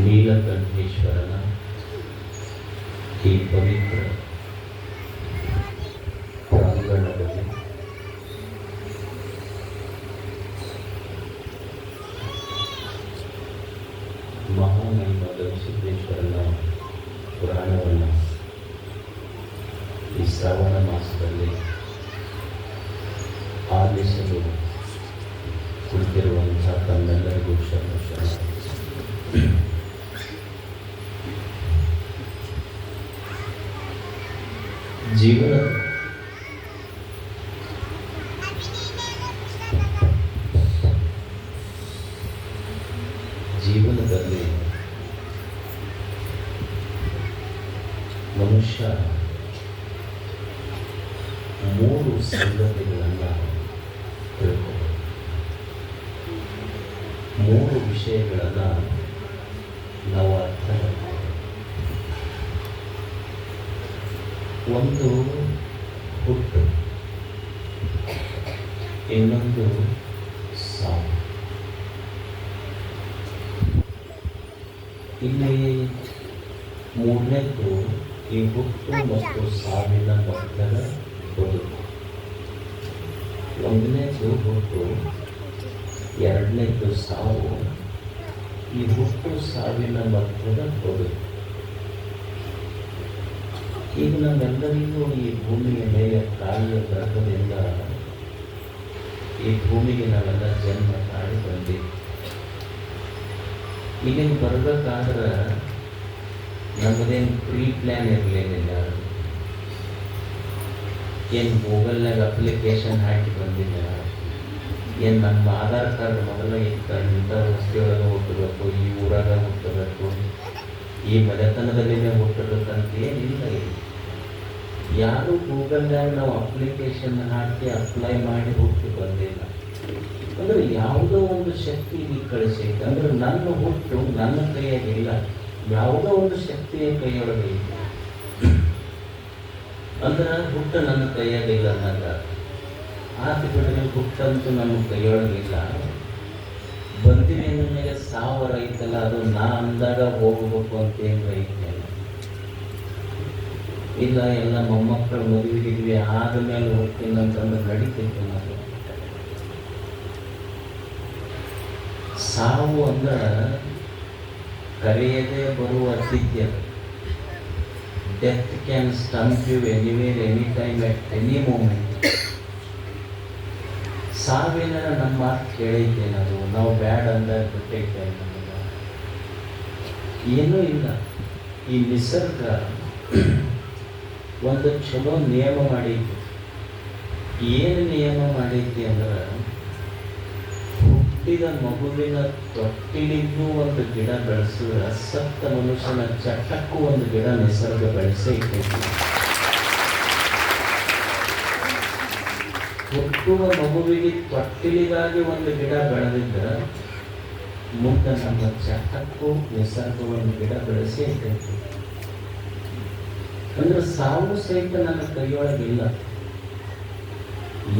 ನೀಲಕಂಠೇಶ್ವರನ ಈ ಪವಿತ್ರ ಪ್ರಾಂಗಣದಲ್ಲಿ ಮಹಾಮಹಿಮ ಸಿದ್ದೇಶ್ವರನ ಪುರಾಣವನ್ನು ಈ ಶ್ರಾವಣ ಮಾಸದಲ್ಲಿ ಆಲಿಸಲು ಕುಳಿತಿರುವಂತಹ ತಮ್ಮೆಲ್ಲರಿಗೂ ಶರಣ. ಜೀವನದಲ್ಲಿ ಮನುಷ್ಯ ಮೂರು ಸಂಗತಿಗಳನ್ನು ತಿಳ್ಕೋಬೇಕು, ಮೂರು ವಿಷಯಗಳನ್ನು ನಾವು ಅರ್ಥ ಮಾಡ್ಕೋಬೇಕು. ಒಂದು ಹುಟ್ಟು, ಇನ್ನೊಂದು ಸಾವು. ಇಲ್ಲಿ ಮೂರನೇದು ಈ ಹುಟ್ಟು ಮತ್ತು ಸಾವಿನ ಮಧ್ಯದ ಬದುಕು. ಒಂದನೇದು ಹುಟ್ಟು, ಎರಡನೇದು ಸಾವು. ಈ ಹುಟ್ಟು ಸಾವಿನ ಮಧ್ಯದ ಬದುಕು. ಈಗ ನಮ್ಮೆಲ್ಲರಿಗೂ ಈ ಭೂಮಿಯ ಮೇಲೆ ತಾಯಿಯ ಗರ್ಭದಿಂದ ಈ ಭೂಮಿಗೆ ನಾವೆಲ್ಲ ಜನ್ಮ ತಾಳಿ ಬಂದಿದ್ದು. ಈಗೇನು ಬರಬೇಕಾದ್ರೆ ನಮ್ಮದೇನು ಪ್ರೀ ಪ್ಲ್ಯಾನ್ ಇರಲಿಲ್ಲ. ಏನು ಮೊಬೈಲ್ನಾಗ ಅಪ್ಲಿಕೇಶನ್ ಹಾಕಿ ಬಂದಿಲ್ಲ. ಏನು ನಮ್ಮ ಆಧಾರ್ ಕಾರ್ಡ್ ಮೊದಲ ಇತ್ತು, ಇಂಥ ವಸ್ತಿಯೊಳಗೆ ಹುಟ್ಟಬೇಕು, ಈ ಊರಾಗ ಹುಟ್ಟಬೇಕು, ಈ ಮನೆತನದಲ್ಲಿನೇ ಹುಟ್ಟಬೇಕಂತ ಏನಿಲ್ಲ. ಇಲ್ಲಿ ಯಾರು ಗೂಗಲ್ನಾಗ ನಾವು ಅಪ್ಲಿಕೇಶನ್ ಹಾಕಿ ಅಪ್ಲೈ ಮಾಡಿ ಹುಟ್ಟು ಬಂದಿಲ್ಲ. ಅಂದ್ರೆ ಯಾವುದೋ ಒಂದು ಶಕ್ತಿ ಇಲ್ಲಿ ಕಳಿಸೈತೆ. ಅಂದ್ರೆ ನನ್ನ ಹುಟ್ಟು ನನ್ನ ಕೈಯಾಗಿಲ್ಲ, ಯಾವುದೋ ಒಂದು ಶಕ್ತಿಯ ಕೈಯೊಳಗೆ ಇಲ್ಲ. ಅಂದ್ರೆ ಹುಟ್ಟು ನನ್ನ ಕೈಯಾಗಿಲ್ಲ ಅನ್ನಂಗ ಆತ ಬಿಡಲಿ. ಹುಟ್ಟಂತೂ ನಮ್ಮ ಕೈಯೊಳಗಿಲ್ಲ. ಬಂದಿವಿ ಮೇಲೆ ಸಾವಿರ ಐತಲ್ಲ, ಅದು ನಾ ಅಂದಾಗ ಹೋಗಬೇಕು ಅಂತ ಏನು ಐತೆ ಇಲ್ಲ. ಎಲ್ಲ ಮೊಮ್ಮಕ್ಕಳು ಮದುವೆಗಿದ್ವಿ ಆದಮೇಲೆ ಹೋಗ್ತೀನಿ ಅಂತಂದ್ರೆ ನಡೀತೈತೆ. ನಾವು ಸಾವು ಅಂದ್ರೆ ಕರೆಯದೇ ಬರುವ ಅತಿಥ್ಯ. Death can stump you anywhere, any time, at any moment. ಸಾವಿನ ನಮ್ಮ ಮಾತು ಕೇಳೈತೆ, ನಾವು ಬ್ಯಾಡ್ ಅಂದಾಗ ಬಿಟ್ಟೈತೆ. ನಮಗೆ ಏನೂ ಇಲ್ಲ. ಈ ನಿಸರ್ಗ ಒಂದು ಚಲೋ ನಿಯಮ ಮಾಡೈತಿ. ಏನು ನಿಯಮ ಮಾಡೈತಿ ಅಂದ್ರೆ, ಹುಟ್ಟಿದ ಮಗುವಿನ ತೊಟ್ಟಿಲಿಗೂ ಒಂದು ಗಿಡ ಬೆಳೆಸಿದ್ರೆ ಸತ್ತ ಮನುಷ್ಯನ ಚಟ್ಟಕ್ಕೂ ಒಂದು ಗಿಡ ನಿಸರ್ಗ ಬೆಳೆಸೈತಿ. ಹುಟ್ಟುವ ಮಗುವಿಗೆ ತೊಟ್ಟಿಲಿಗಾಗಿ ಒಂದು ಗಿಡ ಬೆಳೆದಿದ್ದರೆ ಮುಂದೆ ನಮ್ಮ ಚಟ್ಟಕ್ಕೂ ನಿಸರ್ಗ ಒಂದು ಗಿಡ ಬೆಳೆಸೈತಿ. ಅಂದ್ರೆ ಸಾವು ಸಹಿತ ನನ್ನ ಕೈಯೊಳಗಿಲ್ಲ.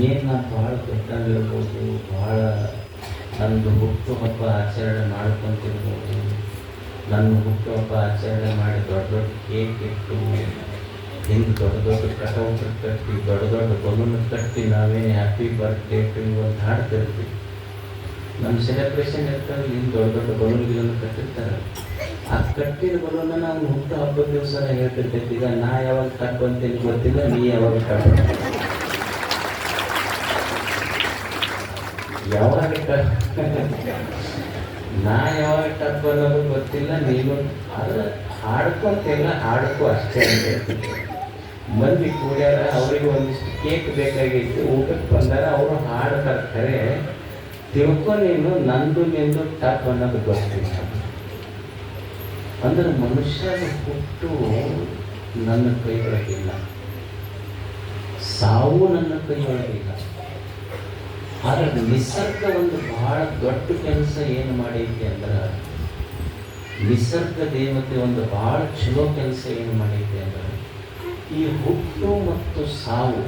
ಏನು ನಾನು ಭಾಳ ದೊಡ್ಡಾಗಿರ್ಬೋದು, ಭಾಳ ನಂದು ಹುಟ್ಟುಹಬ್ಬ ಆಚರಣೆ ಮಾಡ್ಕೊತಿರ್ಬೋದು. ನನ್ನ ಹುಟ್ಟುಹಬ್ಬ ಆಚರಣೆ ಮಾಡಿ ದೊಡ್ಡ ದೊಡ್ಡ ಕೇಕ್ ಇಟ್ಟು, ಹಿಂದೆ ದೊಡ್ಡ ದೊಡ್ಡ ಕಟೌಟ್ ಕಟ್ಟಿ, ದೊಡ್ಡ ದೊಡ್ಡ ಬಲೂನ್ ಕಟ್ಟಿ ನಾವೇನು ಹ್ಯಾಪಿ ಬರ್ತ್ಡೇ ಟು ಯು ಅಂತ ಹಾಡ್ತಿರ್ತೀವಿ. ನಮ್ಮ ಸೆಲೆಬ್ರೇಷನ್ ಇರ್ತಾರೆ, ಹಿಂದೆ ದೊಡ್ಡ ದೊಡ್ಡ ಬಲೂನ್ಗಳನ್ನು ಕಟ್ಟಿರ್ತಾರೆ. ಆ ಕಟ್ಟಿದ ಬಲೂನ ನಾವು ಹುಟ್ಟು ಹಬ್ಬದ ದಿವಸ ಹೇಳ್ತಿರ್ತೈತಿ. ಈಗ ನಾ ಯಾವಾಗ ಕಟ್ಕೊಂತೀನಿ ಗೊತ್ತಿಲ್ಲ, ನೀ ಯಾವಾಗ ನಾ ಯಾವಾಗ ಟಪ್ ಅನ್ನೋದು ಗೊತ್ತಿಲ್ಲ. ನೀನು ಆದ್ರೆ ಹಾಡ್ಕೊಂತಿಲ್ಲ, ಹಾಡ್ಕೊ ಅಷ್ಟೇ ಅಂತ. ಮಂದಿ ಕೂಡ್ಯಾರ, ಅವ್ರಿಗೆ ಒಂದಿಷ್ಟು ಕೇಕ್ ಬೇಕಾಗಿತ್ತು, ಊಟಕ್ಕೆ ಬಂದಾಗ ಅವರು ಹಾಡ್ತಾರೆ. ಖರೆ ತಿಳ್ಕೊ ನೀನು ನಂದು ನಿಂದು ಟಪ್ ಅನ್ನೋದು ಗೊತ್ತಿಲ್ಲ. ಅಂದ್ರೆ ಮನುಷ್ಯನ ಹುಟ್ಟು ನನ್ನ ಕೈಯೊಳಗಿಲ್ಲ, ಸಾವು ನನ್ನ ಕೈಯೊಳಗಿಲ್ಲ. ಆದರೆ ನಿಸರ್ಗ ಒಂದು ಬಹಳ ದೊಡ್ಡ ಕೆಲಸ ಏನು ಮಾಡೈತಿ ಅಂದ್ರೆ, ನಿಸರ್ಗ ದೇವತೆ ಒಂದು ಬಹಳ ಚಲೋ ಕೆಲಸ ಏನು ಮಾಡೈತಿ ಅಂದ್ರೆ, ಈ ಹುಟ್ಟು ಮತ್ತು ಸಾವು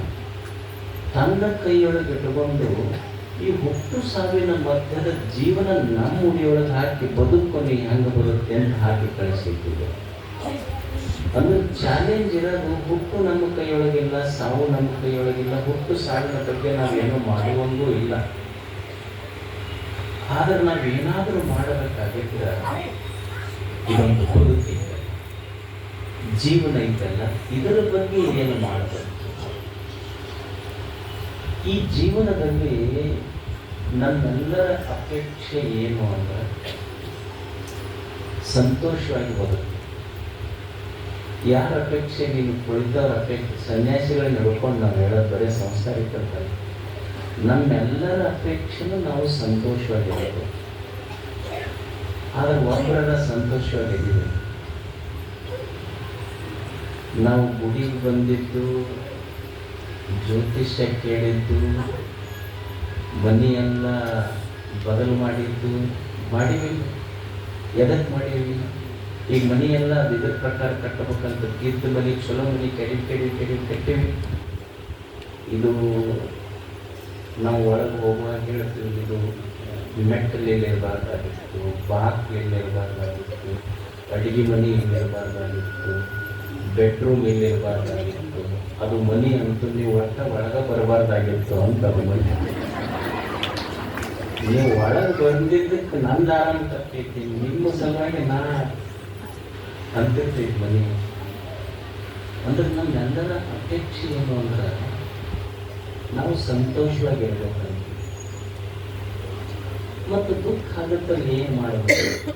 ತನ್ನ ಕೈಯೊಳಗೆ ಇಟ್ಟುಕೊಂಡು ಈ ಹುಟ್ಟು ಸಾವಿನ ಮಧ್ಯದ ಜೀವನ ನಮ್ಮ ಉಡಿಯೊಳಗೆ ಹಾಕಿ ಬದುಕೊಂಡು ಹೆಂಗೆ ಬರುತ್ತೆ ಅಂತ ಹಾಕಿ ಕಳಿಸಿದ್ದೀವಿ. ಅಂದ್ರೆ ಚಾಲೆಂಜ್ ಇರೋದು ಹುಟ್ಟು ನಮ್ಮ ಕೈಯೊಳಗಿಲ್ಲ, ಸಾವು ನಮ್ಮ ಕೈಯೊಳಗಿಲ್ಲ. ಹುಟ್ಟು ಸಾವಿನ ಬಗ್ಗೆ ನಾವೇನೋ ಮಾಡುವಂಗೂ ಇಲ್ಲ. ಆದ್ರೆ ನಾವೇನಾದರೂ ಮಾಡಬೇಕಾಗಿದ್ರೆ ಇದೊಂದು ಬದುಕಿದೆ, ಜೀವನ ಇದೆಲ್ಲ, ಇದರ ಬಗ್ಗೆ ಏನು ಮಾಡಬೇಕು. ಈ ಜೀವನದಲ್ಲಿ ನಮ್ಮೆಲ್ಲರ ಅಪೇಕ್ಷೆ ಏನು ಅಂದ್ರೆ ಸಂತೋಷವಾಗಿ ಬದುಕು. ಯಾರ ಅಪೇಕ್ಷೆ? ನೀನು ಕುಳಿತವ್ರ ಅಪೇಕ್ಷೆ. ಸನ್ಯಾಸಿಗಳ ನಡ್ಕೊಂಡು ನಾವು ಹೇಳೋದು ಬರೀ ಸಂಸಾರಿಕರಲ್ಲಿ. ನಮ್ಮೆಲ್ಲರ ಅಪೇಕ್ಷೆನೂ ನಾವು ಸಂತೋಷವಾಗಿರೋದು. ಆದರೆ ಒಬ್ಬರ ಸಂತೋಷವಾಗಿದ್ದೀವಿ. ನಾವು ಗುಡಿಗೆ ಬಂದಿದ್ದು, ಜ್ಯೋತಿಷ್ಯ ಕೇಳಿದ್ದು, ಮನೆಯೆಲ್ಲ ಬದಲು ಮಾಡಿದ್ದು ಮಾಡಿವಿ. ಎದಕ್ಕೆ ಮಾಡೀವಿ? ಈಗ ಮನೆಯೆಲ್ಲ ಇದ್ರ ಪ್ರಕಾರ ಕಟ್ಟಬೇಕಂತ ತೀರ್ಥ ಮನೆ, ಚಲೋ ಮನೆ ಕಟ್ಟಿವಿ. ಇದು ನಾವು ಒಳಗೆ ಹೋಗುವಾಗ ಹೇಳ್ತೀವಿ, ಇದು ಮೆಟ್ಟಲಿರಬಾರ್ದಾಗಿತ್ತು, ಬಾಕ್ಲಿರಬಾರ್ದಾಗಿತ್ತು, ಅಡಿಗೆ ಮನೆ ಇಲ್ಲಿರಬಾರ್ದಾಗಿತ್ತು, ಬೆಡ್ರೂಮ್ ಇಲ್ಲಿರಬಾರ್ದಾಗಿತ್ತು. ಅದು ಮನೆ ಅಂತೂ ನೀವು ಒಳಗೆ ಬರಬಾರ್ದಾಗಿತ್ತು ಅಂತ. ಅದು ಮನೆ ನೀವು ಒಳಗೆ ಬಂದಿದ್ದಕ್ಕೆ ನಂದು ಆರಾಮ ತಪ್ಪೈತಿ, ನಿಮ್ಮ ಸಲುವಾಗಿ ನಾ ಅಂತಿರ್ತೀವಿ ಮನೆ. ಅಂದ್ರೆ ನಮ್ಮೆಲ್ಲರ ಅಪೇಕ್ಷೆ ಏನು ಅಂದ್ರೆ ನಾವು ಸಂತೋಷವಾಗಿರ್ಬೇಕಂತ. ಮತ್ತು ದುಃಖ ಆಗುತ್ತಲ್ಲಿ ಏನು ಮಾಡಬೇಕು?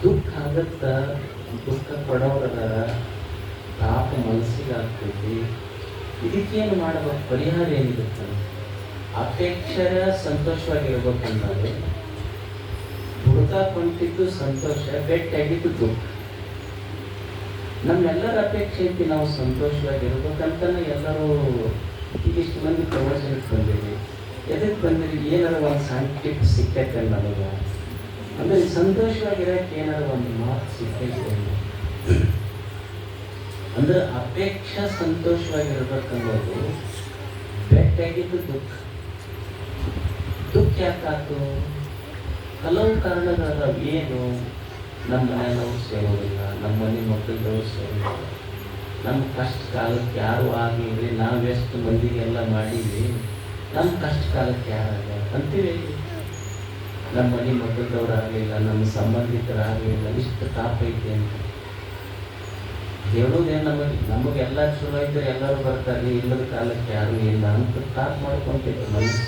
ದುಃಖ ಆಗುತ್ತ, ದುಃಖ ಪಡೋರ ತಾಪ ಮನಸ್ಸಿಗೆ ಆಗ್ತೈತಿ. ಇದಕ್ಕೇನು ಮಾಡಬೇಕು? ಪರಿಹಾರ ಏನಿರುತ್ತೆ? ಅಪೇಕ್ಷರ ಸಂತೋಷವಾಗಿರ್ಬೇಕಂದ್ರೆ ಹುಡುಕಾಕೊಂಡಿದ್ದು ಸಂತೋಷ, ಬೆಟ್ಟಾಗಿದ್ದು ದುಃಖ. ನಮ್ಮೆಲ್ಲರ ಅಪೇಕ್ಷೆ ಐತಿ ನಾವು ಸಂತೋಷವಾಗಿರ್ಬೇಕಂತಾನೆ ಎಲ್ಲರೂ ಇದಿಷ್ಟು ಮಂದಿ ಪ್ರವಚನಕ್ಕೆ ಬಂದಿವಿ. ಎದಕ್ಕೆ ಬಂದಿರಿ? ಏನಾರ ಒಂದು ಸಣ್ಣ ಟಿಪ್ ಸಿಕ್ಕೈತೆ ನಮಗೆ. ಅಂದರೆ ಸಂತೋಷವಾಗಿರೋಕೆ ಏನಾರ ಒಂದು ಮಾತು ಸಿಕ್ಕೈತೆ ಅಂದ್ರೆ ಅಪೇಕ್ಷಾ ಸಂತೋಷವಾಗಿರ್ಬೇಕನ್ನೋದು ಬೆಟ್ಟಾಗಿದ್ದು ದುಃಖ. ದುಃಖ ಯಾಕಾಯ್ತು? ಹಲವು ಕಾರಣಗಳದಾವ. ಏನು? ನಮ್ಮ ಮನೆಯವರು ಸೇರೋದಿಲ್ಲ, ನಮ್ಮ ಮನೆ ಮಕ್ಕಳದವ್ರು ಸೇರೋದಿಲ್ಲ, ನಮ್ಮ ಕಷ್ಟ ಕಾಲಕ್ಕೆ ಯಾರು ಆಗಲಿ, ನಾವೆಷ್ಟು ಮಂದಿಗೆಲ್ಲ ಮಾಡೀವಿ, ನಮ್ಮ ಕಷ್ಟ ಕಾಲಕ್ಕೆ ಯಾರಾಗ ಅಂತೀವಿ. ನಮ್ಮ ಮನೆ ಮಕ್ಕಳದವ್ರು ಆಗಲಿಲ್ಲ, ನಮ್ಮ ಸಂಬಂಧಿಕರಾಗಲಿಲ್ಲ, ಇಷ್ಟು ತಾಪ ಐತೆ ಅಂತ ಹೇಳೋದೇನು? ನಮಗೆಲ್ಲ ಚಲೋ ಇದ್ದರೆ ಎಲ್ಲರೂ ಬರ್ತಾರೆ, ಇಲ್ಲದ ಕಾಲಕ್ಕೆ ಯಾರೂ ಇಲ್ಲ ಅಂತ ತಾಪ ಮಾಡ್ಕೊಂತೈತೆ ಮನಸ್ಸು.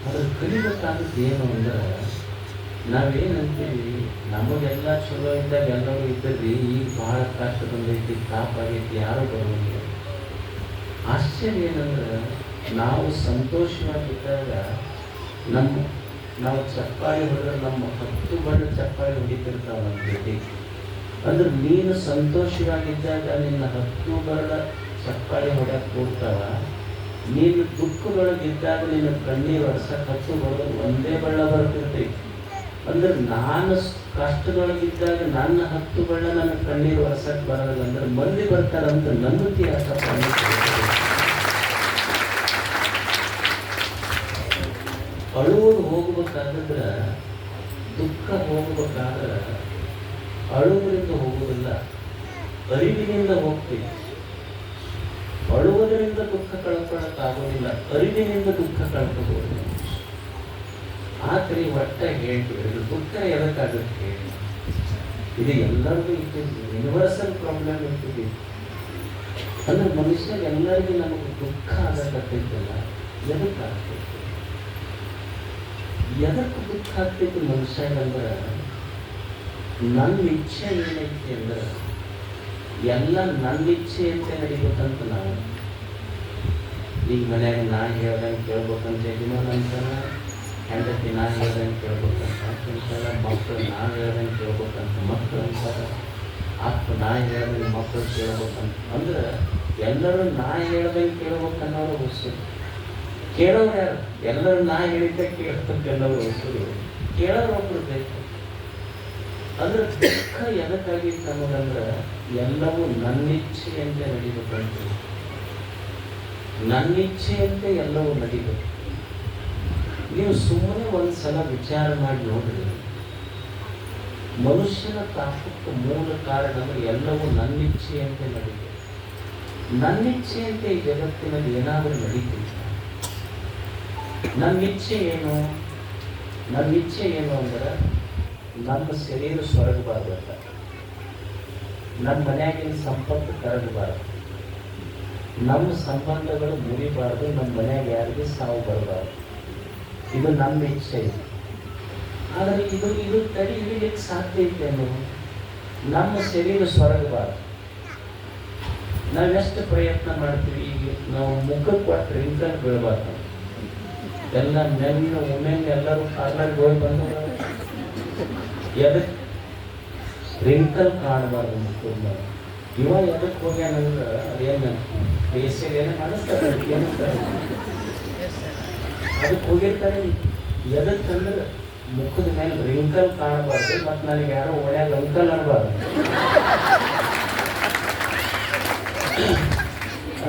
ಅದ್ರ ಕಲಿಬೇಕಾದದ್ದು ಏನು ಅಂದ್ರೆ ನಾವೇನಂತೀವಿ, ನಮಗೆಲ್ಲ ಚಲೋ ಇದ್ದಾಗ ಎಲ್ಲರೂ ಇದ್ದರ್ರಿ, ಈಗ ಭಾಳ ಕಷ್ಟ ಬಂದೈತಿ, ತಾಪ ಆಗೈತಿ, ಯಾರು ಬರೋದಿಲ್ಲ. ಆಶ್ಚರ್ಯ ಏನಂದ್ರೆ ನಾವು ಸಂತೋಷವಾಗಿದ್ದಾಗ ನಾವು ಚಪ್ಪಾಳಿ ಹೊಡೆದ್ರೆ ನಮ್ಮ 10 ಬಣ್ಣ ಚಪ್ಪಾಳಿ ಹೊಡಿತಿರ್ತಾವ ನಮ್ಮ ಜೊತೆ. ಅಂದ್ರೆ ನೀನು ಸಂತೋಷವಾಗಿದ್ದಾಗ ನಿನ್ನ 10 ಬಣ್ಣ ಚಪ್ಪಾಳಿ ಹೊಡ್ಯಕ್ಕೆ ಕೊಡ್ತಾವ. ನೀನು ದುಃಖದೊಳಗಿದ್ದಾಗ ನಿನ್ನ ಕಣ್ಣೀರು ಒಡ್ಸಕ್ಕೆ 10 ಬಣ್ಣ ಒಂದೇ ಬಣ್ಣ ಬರ್ತಿರ್ತೈತಿ. ಅಂದ್ರೆ ನಾನು ಕಷ್ಟದೊಳಗಿದ್ದಾಗ ನನ್ನ 10 ಬಣ್ಣ ನನ್ನ ಕಣ್ಣೀರು ಒಡ್ಸಕ್ಕೆ ಬರೋದಿಲ್ಲ. ಅಂದ್ರೆ ಮಂದಿ ಬರ್ತಾರಂತ ನಂಬಿಕೆ ಯಾಕಪ್ಪ? ಅಳುವುದು ಹೋಗ್ಬೇಕಾದ್ರೆ, ದುಃಖ ಹೋಗ್ಬೇಕಾದ್ರೆ ಅಳುವುದರಿಂದ ಹೋಗುವುದಿಲ್ಲ, ಅರಿವಿನಿಂದ ಹೋಗ್ತೀವಿ. ಅಳುವುದರಿಂದ ದುಃಖ ಕಳ್ಕೊಳ್ಳೋಕ್ಕಾಗೋದಿಲ್ಲ, ಅರಿವಿನಿಂದ ದುಃಖ ಕಳ್ಕೋಬಹುದು. ಆದ್ರೆ ಒಟ್ಟ ಹೇಳ್ತೀವಿ, ದುಃಖ ಎದಕ್ಕಾಗುತ್ತೆ? ಇದು ಎಲ್ಲರಿಗೂ ಇಟ್ಟಿದ್ವಿ, ಯೂನಿವರ್ಸಲ್ ಪ್ರಾಬ್ಲಮ್ ಇಟ್ಟಿದ್ವಿ. ಅಂದ್ರೆ ಮನುಷ್ಯರಿಗೆ ಎಲ್ಲರಿಗೂ ನಮಗೆ ದುಃಖ ಆಗತ್ತೈತಲ್ಲ, ಎದಕ್ಕಾಗ್ತೈತಿ? ಎದಕ್ಕೆ ದುಃಖ ಆಗ್ತೈತಿ ಮನುಷ್ಯಗಂದ್ರೆ, ನನ್ನ ಇಚ್ಛೆ ಏನೈತಿ ಅಂದ್ರೆ ಎಲ್ಲ ನನ್ನ ಇಚ್ಛೆ ಅಂತ ನಡಿಬೇಕಂತ ನಾವು. ಈಗ ಮನ್ಯಾಗ ನಾ ಹೇಳ್ದಂಗೆ ಕೇಳ್ಬೇಕಂತ ಯಜಮಾನ ಅಂತಾನೆ, ಹೆಂಡತಿ ನಾ ಹೇಳ್ದಂಗೆ ಕೇಳ್ಬೇಕಂತ ಅಂತಾರ, ಮಕ್ಕಳು ನಾ ಹೇಳ್ದಂಗೆ ಕೇಳ್ಬೇಕಂತ ಮಕ್ಕಳು ಅಂತಾರೆ, ಅಪ್ಪ ನಾ ಹೇಳ್ದಂಗೆ ಮಕ್ಕಳು ಕೇಳ್ಬೇಕಂತ. ಅಂದ್ರೆ ಎಲ್ಲರೂ ನಾ ಹೇಳ್ದಂಗೆ ಕೇಳ್ಬೇಕನ್ನೋರು ಹೊಸರು. ಕೇಳೋರು ಯಾರು? ಎಲ್ಲರೂ ನಾ ಹೇಳಿದ್ದೆ ಕೇಳ್ಬೇಕೆಲ್ಲವರು ಹೊಸರು. ಕೇಳೋರು ಒಬ್ರು ಬೇಕು. ಅಂದ್ರೆ ದುಃಖ ಎದಕ್ಕಾಗಿತ್ತು ಅನ್ನೋದಂದ್ರೆ ಎಲ್ಲವೂ ನನ್ನಿಚ್ಛೆಯಂತೆ ನಡಿಬೇಕಂತ. ನನ್ನ ಇಚ್ಛೆಯಂತೆ ಎಲ್ಲವೂ ನಡೀಬೇಕು. ನೀವು ಸುಮ್ಮನೆ ಒಂದು ಸಲ ವಿಚಾರ ಮಾಡಿ ನೋಡ್ರಿ, ಮನುಷ್ಯನ ತಾಪಕ್ಕೆ ಮೂಲ ಕಾರಣ ಅಂದರೆ ಎಲ್ಲವೂ ನನ್ನ ಇಚ್ಛೆಯಂತೆ ನಡೀಬೇಕು. ನನ್ನ ಇಚ್ಛೆಯಂತೆ ಈ ಜಗತ್ತಿನಲ್ಲಿ ಏನಾದರೂ ನಡೀತಿಲ್ಲ. ನನ್ನ ಇಚ್ಛೆ ಏನು? ನನ್ನ ಇಚ್ಛೆ ಏನು ಅಂದ್ರೆ ನಮ್ಮ ಶರೀರ ಸೊರಗಬಾರ್ದಂತ, ನಮ್ಮ ಮನೆಯಾಗಿನ ಸಂಪತ್ತು ಕರಗಬಾರ್ದು, ನಮ್ಮ ಸಂಬಂಧಗಳು ಮುರಿಬಾರ್ದು, ನಮ್ಮ ಮನೆಯಾಗ ಯಾರಿಗೂ ಸಾವು ಬರಬಾರ್ದು. ಇದು ನಮ್ಮ ಇಚ್ಛೆ ಇದೆ. ಆದರೆ ಇದು ತಡೆ ಹಿಡಿಯಲಿಕ್ಕೆ ಸಾಧ್ಯ ಐತೇನು? ನಮ್ಮ ಶರೀರ ಸೊರಗಬಾರ್ದು. ನಾವೆಷ್ಟು ಪ್ರಯತ್ನ ಮಾಡ್ತೀವಿ. ಈಗ ನಾವು ಮುಖಕ್ಕೆ ಕೊಟ್ಟು ರಿಂಕಲ್ ಬೀಳಬಾರ್ದು. ಎಲ್ಲ ಮೆನ್ನ ಒಮ್ಮೆನ್ ಎಲ್ಲರೂ ಪಾರ್ಲರ್ಗೆ ಹೋಗಿ ಬಂದ ಎದಕ್ಕೆ ರಿಂಕಲ್ ಕಾಣಬಾರ್ದು ಮುಖದ ಮೇಲೆ. ಇವ ಎದಕ್ಕೆ ಹೋಗ್ಯಾನಂದ್ರೆ ಅದೇನು ಫೇಸಿಯಲ್ ಏನೋ ಮಾಡಿಸ್ತಾರೆ, ಏನಂತಾರೆ ಅದಕ್ಕೆ ಹೋಗಿರ್ತಾರೆ. ಎದಕ್ಕಂದ್ರೆ ಮುಖದ ಮೇಲೆ ರಿಂಕಲ್ ಕಾಣಬಾರ್ದು, ಮತ್ತು ನನಗೆ ಯಾರೋ ಒಳ್ಳೆಯ ಅಂಕಲ್ ಅನ್ನಬಾರ್ದು.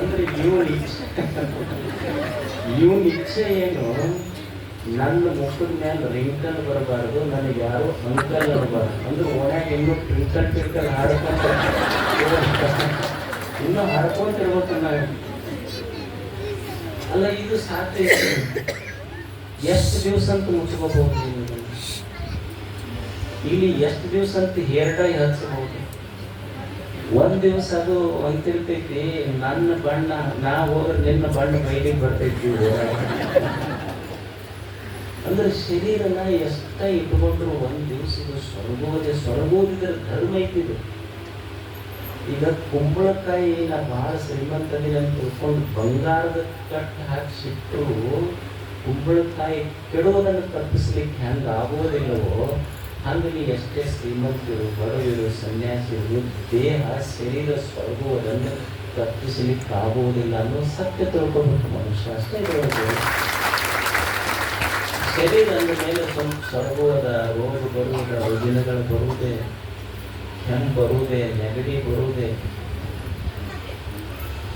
ಅಂದ್ರೆ ಇವನ್ ಇಚ್ಛೆ ಏನು? ನನ್ನ ಮುಖದ ಮೇಲೆ ರಿಂಕಲ್ ಬರಬಾರ್ದು, ನನಗೆ ಯಾರು ಅಂಕಲ್ ಅನ್ನಬಾರ್ದು. ಅಂದ್ರೆ ಒಳ್ಯಾಗ ಇನ್ನೂ ಟ್ವಿಂಕಲ್ ಹಾಡ್ಕೊಂತ ಇನ್ನೂ ಹಾಡ್ಕೊಂತಿರ್ಬೇಕು ನಾವು. ಅಲ್ಲ, ಇದು ಸಾಧ್ಯ ಇದೆ. ಎಷ್ಟು ದಿವಸ ಅಂತ ಮುಚ್ಕೋಬಹುದು ಇಲ್ಲಿ? ಎಷ್ಟು ದಿವಸ ಅಂತ ಹೇರ್ ಡೈ ಹಚ್ಚಬಹುದು? ಒಂದ್ ದಿವಸ ಅದು ಅಂತಿರ್ತೈತಿ, ನನ್ನ ಬಣ್ಣ ನಾ ಹೋದ್ರೆ ನಿನ್ನ ಬಣ್ಣ ಮೈಲಿಗೆ ಬರ್ತೈತಿ. ಅಂದ್ರೆ ಶರೀರನ ಎಷ್ಟ ಇಟ್ಕೊಂಡ್ರು ಒಂದ್ ದಿವಸ ಇದು ಸೊರಗೋದಿದ್ರ ಧರ್ಮ ಐತಿದು. ಈಗ ಕುಂಬಳಕಾಯಿ ನಾ ಬಹಳ ಶ್ರೀಮಂತದಿನ ಅಂತ ತಿಳ್ಕೊಂಡು ಬಂಗಾರದ ಕಟ್ಟು ಹಾಕಿಸಿಟ್ಟು ಕುಂಬಳಕಾಯಿ ಕೆಡುವುದನ್ನು ತಪ್ಪಿಸ್ಲಿಕ್ಕೆ ಹೆಂಗ ಆಗುವುದಿಲ್ಲವೋ, ಹಂಗೆ ನೀವು ಎಷ್ಟೇ ಶ್ರೀಮಂತರು, ಬಡವರು, ಸನ್ಯಾಸಿಗಳು, ದೇಹ ಶರೀರ ಸ್ವರ್ಗುವುದನ್ನು ತಪ್ಪಿಸಲಿಕ್ಕೆ ಆಗುವುದಿಲ್ಲ ಅನ್ನೋ ಸತ್ಯ ತಿಳ್ಕೊಬೇಕು ಮನುಷ್ಯ. ಅಷ್ಟೇ ಇರಬೇಕು. ಶರೀರ ಅಂದ ಮೇಲೆ ಸ್ವಲ್ಪ ಸ್ವರ್ಗುವುದ, ರೋಗ ಬರುವುದ, ರುಜಿನಗಳು ಬರುವುದೇ, ಹೆಂಗೆ ಬರುವುದೇ, ನೆಗಡಿ ಬರುವುದೇ.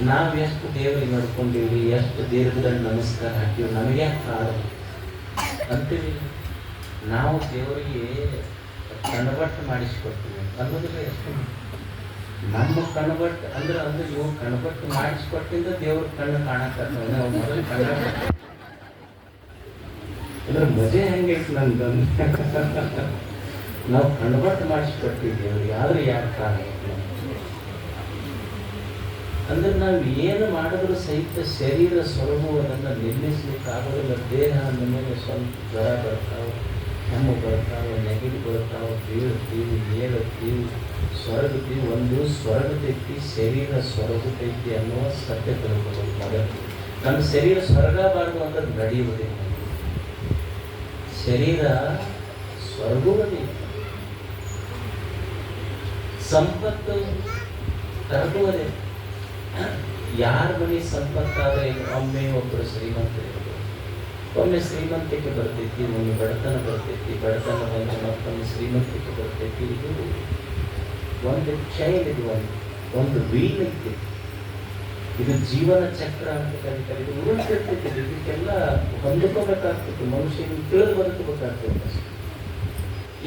ನಾವು ಎಷ್ಟು ದೇವರಿಗೆ ನಡ್ಕೊಂಡಿವಿ, ಎಷ್ಟು ದೀರ್ಘದಂಡ ನಮಸ್ಕಾರ ಹಾಕಿವಿ, ನಮಗೆ ಕಾರಣ ಅಂತೀವಿ. ನಾವು ದೇವರಿಗೆ ಕಣಬಟ್ಟು ಮಾಡಿಸ್ಕೊಡ್ತೀವಿ ಅನ್ನೋದಿಲ್ಲ. ಎಷ್ಟು ನಮ್ಮ ಕಣಬಟ್ಟು ಅಂದ್ರೆ ಇವು ಕಣಬಟ್ಟು ಮಾಡಿಸ್ಕೊಟ್ಟಿಂದ ದೇವ್ರ ಕಣ್ಣು ಕಾಣಕ್ಕ ಮೊದಲು ಕಣಬಟ್ಟು ಅಂದ್ರೆ ಮಜೆ ಹೆಂಗೈತಿ ನಂದು. ನಾವು ಕಣಬಟ್ಟು ಮಾಡಿಸ್ಕೊಡ್ತೀವಿ ದೇವ್ರಿಗೆ, ಆದ್ರೆ ಯಾಕೆ ಕಾರಣ ಅಂದ್ರೆ ನಾವು ಏನು ಮಾಡಿದ್ರು ಸಹಿತ ಶರೀರ ಸ್ವರೂಪವನ್ನು ನಿಲ್ಲಿಸ್ಲಿಕ್ಕೆ ಆಗೋದಿಲ್ಲ. ದೇಹ ಅಂದ ಮೇಲೆ ಸ್ವಲ್ಪ ಜ್ವರ ಬರ್ತಾವೆ, ಕೆಮ್ಮು ಬರ್ತಾವೆ, ನೆಗಡಿ ಬರ್ತಾವೆ, ಬೀಳ್ತೀವಿ, ಏಳುತ್ತೀವಿ, ಸ್ವರ್ಗತೀವಿ. ಒಂದು ಸ್ವರ್ಗತೈತಿ, ಶರೀರ ಸ್ವರ್ಗತೈತಿ ಅನ್ನುವ ಸತ್ಯ ತಿಳ್ಕೊಬೇಕು ಮೊದಲು. ನಮ್ಮ ಶರೀರ ಸ್ವರ್ಗಬಾರ್ದು ಅಂದ್ರೆ ನಡೆಯುವುದಿಲ್ಲ. ಶರೀರ ಸ್ವರ್ಗುವುದಿಲ್ಲ. ಸಂಪತ್ತು ಕರಗುವುದಿಲ್ಲ. ಯಾರ ಮನೆ ಸಂಪತ್ತಾದರೆ ಒಮ್ಮೆ ಒಬ್ಬರು ಶ್ರೀಮಂತರಿರ್ಬೋದು, ಒಮ್ಮೆ ಶ್ರೀಮಂತಿಕೆ ಬರ್ತೈತಿ, ಒಮ್ಮೆ ಬಡತನ ಬರ್ತೈತಿ, ಬಡತನ ಬಂದು ಮತ್ತೊಮ್ಮೆ ಶ್ರೀಮಂತಿಕೆ ಬರ್ತೈತಿ. ಇದು ಒಂದು ಚೈನ್, ಇದು ಒಂದು ವೀಲ್ ಐತಿ. ಇದು ಜೀವನ ಚಕ್ರ ಅಂತ ಕರೀತಾರೆ. ಇದು ಉರುಳ್ತಿರ್ತೈತಿ. ಇದಕ್ಕೆಲ್ಲ ಹೊಂದ್ಕೋಬೇಕಾಗ್ತೈತಿ. ಮನುಷ್ಯನಿಗೆ ತಿಳಿದು ಬದುಕಬೇಕಾಗ್ತೈತೆ.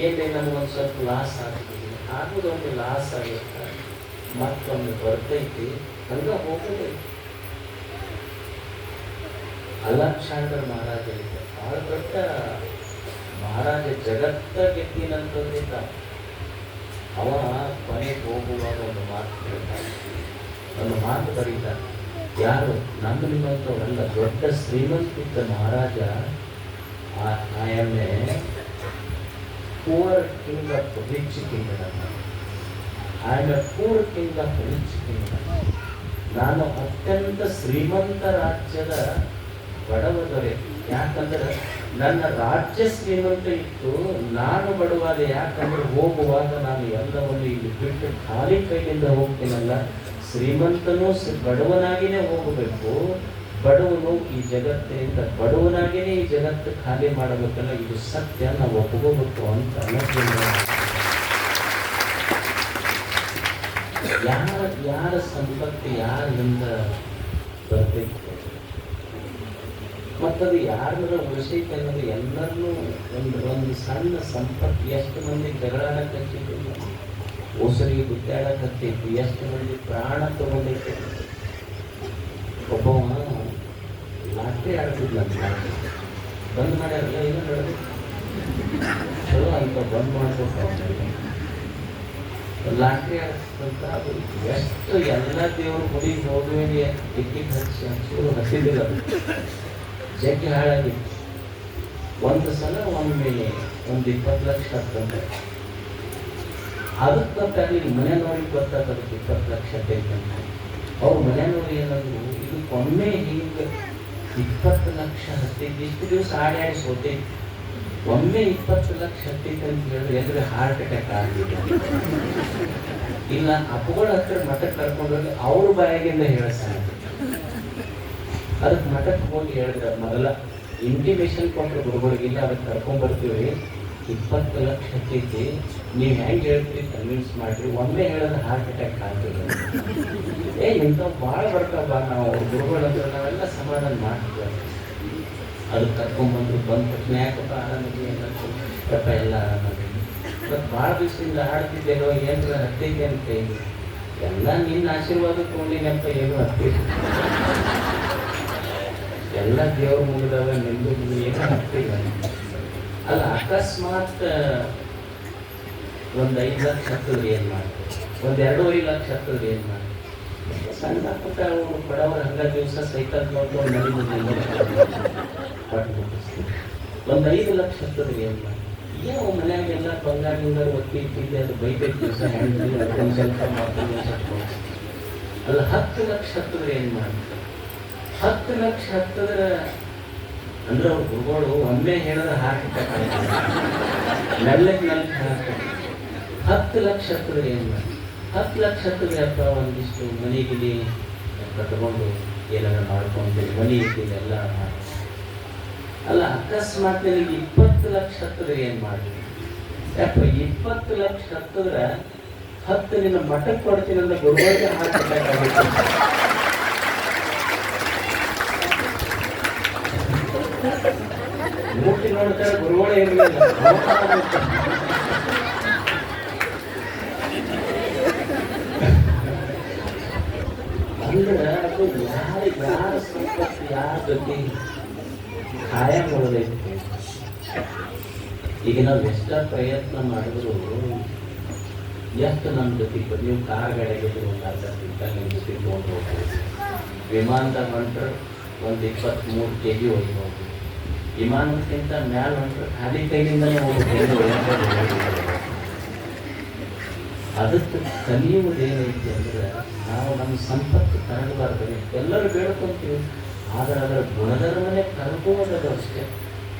ಏನೇ ನಮಗೊಂದು ಸ್ವಲ್ಪ ಲಾಸ್ ಆಗ್ತದೆ, ಆಗೋದೊಂದು ಲಾಸ್ ಆಗಿರುತ್ತೆ, ಮತ್ತೊಂದು ಬರ್ತೈತಿ, ಹಂಗ ಹೋಗೋದೈತಿ. ಅಲಕ್ಷಾಂದ್ರ ಮಹಾರಾಜ ಇದ್ದ, ಭಾಳ ದೊಡ್ಡ ಮಹಾರಾಜ, ಜಗತ್ತ ಗೆದ್ದಿನಂತಂದಿದ್ದ. ಅವ ಕೊನೆಗೆ ಹೋಗುವಾಗ ಒಂದು ಮಾತು ಹೇಳ್ತಾನೆ, ಒಂದು ಮಾತು ಬರೀತಾನೆ. ಯಾರು ನಮ್ಮ ನಿಮ್ಮಂಥವರೆಲ್ಲ ದೊಡ್ಡ ಶ್ರೀಮಂತಿದ್ದ ಮಹಾರಾಜ, I am a poor king of rich kingdom. I am a poor king of rich kingdom. ನಾನು ಅತ್ಯಂತ ಶ್ರೀಮಂತ ರಾಜ್ಯದ ಬಡವ ದೊರೆ. ಯಾಕಂದ್ರೆ ನನ್ನ ರಾಜ್ಯ ಶ್ರೀಮಂತ ಇತ್ತು, ನಾನು ಬಡವಾದೆ. ಯಾಕಂದ್ರೆ ಹೋಗುವಾಗ ನಾನು ಎಲ್ಲವನ್ನು ಇಲ್ಲಿ ಬಿಟ್ಟು ಖಾಲಿ ಕೈಯಿಂದ ಹೋಗ್ತೀನಲ್ಲ. ಶ್ರೀಮಂತನೂ ಬಡವನಾಗಿಯೇ ಹೋಗಬೇಕು, ಬಡವನು ಈ ಜಗತ್ತಿನಿಂದ ಬಡವನಾಗಿಯೇ ಈ ಜಗತ್ತು ಖಾಲಿ ಮಾಡಬೇಕಲ್ಲ. ಇದು ಸತ್ಯ, ನಾವು ಒಪ್ಕೋಬೇಕು ಅಂತ ಅನ್ನೋದ್ರಿಂದ ಯಾರ ಸಂಪತ್ತು ಯಾರಿಂದ ಬರಬೇಕು? ಮತ್ತದು ಯಾರನ್ನ ಉಳಿಸೈತೆ ಅನ್ನೋದು ಎಲ್ಲರನ್ನೂ ಒಂದು ಸಣ್ಣ ಸಂಪತ್ತು. ಎಷ್ಟು ಮಂದಿ ಜಗಳಾಡಕತ್ತಿದ್ರು, ಓಸರಿಗೆ ಗುದ್ದಾಡಕತ್ತಿತ್ತು, ಎಷ್ಟು ಮಂದಿ ಪ್ರಾಣ ತಗೊಂಡೈತೆ. ಒಬ್ಬವ ಲಾಟ್ರಿ ಆಡ್ತಿದ್ಲಂತ, ಬಂದ್ ಮಾಡ್ಯಾರಲ್ಲ, ಏನೋ ನಡೆದು ಚಲೋ ಅಂತ ಬಂದ್ ಮಾಡ್ಬೇಕು. ಲಾಟ್ರಿ ಆಡಿಸ್ತಂತ ಅದು ಎಷ್ಟು ಎಲ್ಲ ದೇವ್ರ ಗುಡಿಗೆ ಹೋಗುವೆ ಟಿಕೆಟ್ ಹಚ್ಚಿ ಹಚ್ಚಿದಿಲ್ಲ, ಜಗ್ಗಿ ಹಾಳಾಗಿತ್ತು. ಒಂದು ಸಲ ಒಮ್ಮೆ ಒಂದು 20 ಲಕ್ಷ ಆಗ್ತಂತೆ. ಅದಕ್ಕೆ ಗೊತ್ತಾಗಲಿ ಮನೆಯವ್ರಿಗೆ ಗೊತ್ತಾಗತ್ತೆ 20 ಲಕ್ಷ ಬೇಕಂತ. ಅವ್ರ ಮನೆಯವ್ರು ಏನಂದ್ರು, ಇದಕ್ಕೊಮ್ಮೆ ಹಿಂಗೆ 20 ಲಕ್ಷ ಹತ್ತೈತಿ, ಇಷ್ಟು ದಿವಸ ಆಡಿ ಸೋತೈತಿ, ಒಮ್ಮೆ 20 ಲಕ್ಷ ಹತ್ತೈತಿ ಅಂತ ಹೇಳಿದ್ರೆ ಎದುರು ಹಾರ್ಟ್ ಅಟ್ಯಾಕ್ ಆಗಿದೆ. ಇಲ್ಲ ಅಪ್ಪಗಳ ಹತ್ರ ಮಠಕ್ಕೆ ಕರ್ಕೊಂಡೋಗಿ ಅವ್ರ ಬಾಯಾಗಿಂದ ಹೇಳ್ತಾನೆ. ಅದಕ್ಕೆ ಮಠಕ್ಕೆ ಹೋಗಿ ಹೇಳಿದ್ರೆ, ಮೊದಲ ಇಂಟಿಮೇಷನ್ ಕೊಟ್ಟರೆ ಗುರುಗಳಿಗಿಲ್ಲ, ಅದಕ್ಕೆ ಕರ್ಕೊಂಡ್ಬರ್ತೀವಿ, 20 ಲಕ್ಷ ಹತ್ತೈತಿ, ನೀವು ಹೆಂಗೆ ಹೇಳ್ತೀರಿ ಕನ್ವಿನ್ಸ್ ಮಾಡಿರಿ, ಒಮ್ಮೆ ಹೇಳಿದ್ರೆ ಹಾರ್ಟ್ ಅಟ್ಯಾಕ್ ಆಗ್ತದೆ. ಇಂಥವು ಭಾಳ ಬರ್ತಾವ, ನಾವು ಗುರುಗಳ ಹತ್ರ ನಾವೆಲ್ಲ ಸಮಾಧಾನ ಮಾಡ್ತೀವಿ. ಅದಕ್ಕೆ ಕರ್ಕೊಂಡ್ಬಂದ್ರು. ಬಂದ ತಕ್ಷಣ ಯಾಕಪ್ಪ ಆರಾಮಿದೆ ಏನಪ್ಪ, ಎಲ್ಲ ಆರಾಮಾಗಿ ಮತ್ತು ಭಾಳ ದಿವಸದಿಂದ ಆಡ್ತಿದ್ದೇನೋ, ಏನಾರ ಹತ್ತೈತಿ ಅಂತ ಕೈಲಿ ಎಲ್ಲ ನಿನ್ನ ಆಶೀರ್ವಾದ ತೊಗೊಂಡಿನಪ್ಪ, ಏನು ಹತ್ತೈತಿ, ಎಲ್ಲ ದೇವ್ರ ಮುಗಿದವ, ನಿಂದು ಏನೋ ಹತ್ತಿಲ್ಲ. ಅಲ್ಲ ಅಕಸ್ಮಾತ್ ಒಂದು 5 ಲಕ್ಷ ಹತ್ತಿದ್ರೆ ಏನು ಮಾಡ್ತೀವಿ, ಒಂದು 2.5 ಲಕ್ಷ ಹತ್ತಿದ್ರೆ ಏನು ಮಾಡ್ತೀವಿ. ಸಣ್ಣ ಪುಟ್ಟ ಅವರು ಬಡವರು ಹಂಗ ದಿವಸ ಸೈಕಲ್ ನೋಡ್ಕೊಂಡು ಒಂದು 5 ಲಕ್ಷ ಹತ್ತಿದ್ರೆ ಏನು ಮಾಡಿ, ಏನೋ ಮನ್ಯಾಗೆಲ್ಲ ಬಂಗಾರದಿಂದ ಒತ್ತಿಟ್ಟಿದ್ದೆ, ಅದು ಬೈಬೇಕು ದಿವಸ ಹೆಂಡ್ರಿ ಅದೊಂದು ಸ್ವಲ್ಪ ಮಾಡ್ಕೊಂಡು ಅಲ್ಲ 10 ಲಕ್ಷ ಹತ್ತಿದ್ರೆ ಏನು ಮಾಡಿ. 10 ಲಕ್ಷ ಹತ್ತಿದ್ರೆ ಅಂದ್ರೆ ಅವ್ರ ಗುರುಗಳು ಒಮ್ಮೆ ಹೇಳಿದ್ರೆ ಹಾರ್ಟ್ ಅಟ್ಯಾಕ್ ಆಗ್ತದೆ, ಮೆಲ್ಲಕ್ಕೆ ಹಾಕ್ತಾರೆ. 10 ಲಕ್ಷ ಹತ್ತಿದ್ರೆ ಏನು ಮಾಡಿ. 10 ಲಕ್ಷ ಹತ್ತಿದ್ರೆ ಅಪ್ಪ ಒಂದಿಷ್ಟು ಮನೆಗಿಲಿ ಕಟ್ಕೊಂಡು ಏನಾರ ಮಾಡ್ಕೊಂತೀವಿ, ಮನೆ ಇದ್ದೀವಿ ಎಲ್ಲ ಮಾಡಿ. ಅಲ್ಲ ಅಕಸ್ಮಾತ್ ನಿನಗೆ 20 ಲಕ್ಷ ಹತ್ತಿದ್ರೆ ಏನು ಮಾಡಿ. ಯಾಕ 20 ಲಕ್ಷ ಹತ್ತಿದ್ರೆ 10 ನಿನ್ನ ಮಠಕ್ಕೆ ಕೊಡ್ತೀನಿ ಅಂತ ಗುರುಗಳಿಗೆ ಹಾರ್ಟ್ ಅಟ್ಯಾಕ್ ಆಗುತ್ತೆ. ಮೂರ್ತಿ ನೋಡ್ತಾರೆ, ಗುರುಗಳೇ ಇರಲಿಲ್ಲ. ಅಂದ್ರೆ ಅದು ಯಾರ ಸಂಪತ್ತು ಯಾರ ಜೊತೆ ಖಾಯ ಮಾಡೋದೈತಿ. ಈಗ ನಾವು ಎಷ್ಟ ಪ್ರಯತ್ನ ಮಾಡಿದ್ರು ಎಷ್ಟು ನಮ್ಮ ಜೊತೆ, ನೀವು ಕಾರ್ ಗಾಡಿಗೆ ಒಂದು ಅರ್ಧ ಕ್ವಿಂಟಲ್ ನಿಮ್ಮ ಜೊತೆ ತೊಗೊಂಡು ಹೋಗ್ಬೋದು, ವಿಮಾನದಾಗ ಹೊಂಟ್ರೆ ಒಂದು 23 kg ಹೋಗ್ಬೋದು, ವಿಮಾನಕ್ಕಿಂತ ಮ್ಯಾಲ ಹೊಂಟ್ರೆ ಖಾಲಿ ಕೈಯಿಂದಲೇ ಹೋಗ್ಬೋದು. ಅದಕ್ಕೆ ಕಲಿಯುವುದೇನೈತಿ ಅಂದ್ರೆ, ನಾವು ನಮ್ಮ ಸಂಪತ್ತು ಕರಗಬಾರ್ದು. ಎಲ್ಲರೂ ಬೇಡ್ಕೊಂತೀವಿ, ಆದರೆ ಅದರ ಗುಣಧರ್ಮನೇ ಕರ್ಕೋದದ ಅಷ್ಟೇ.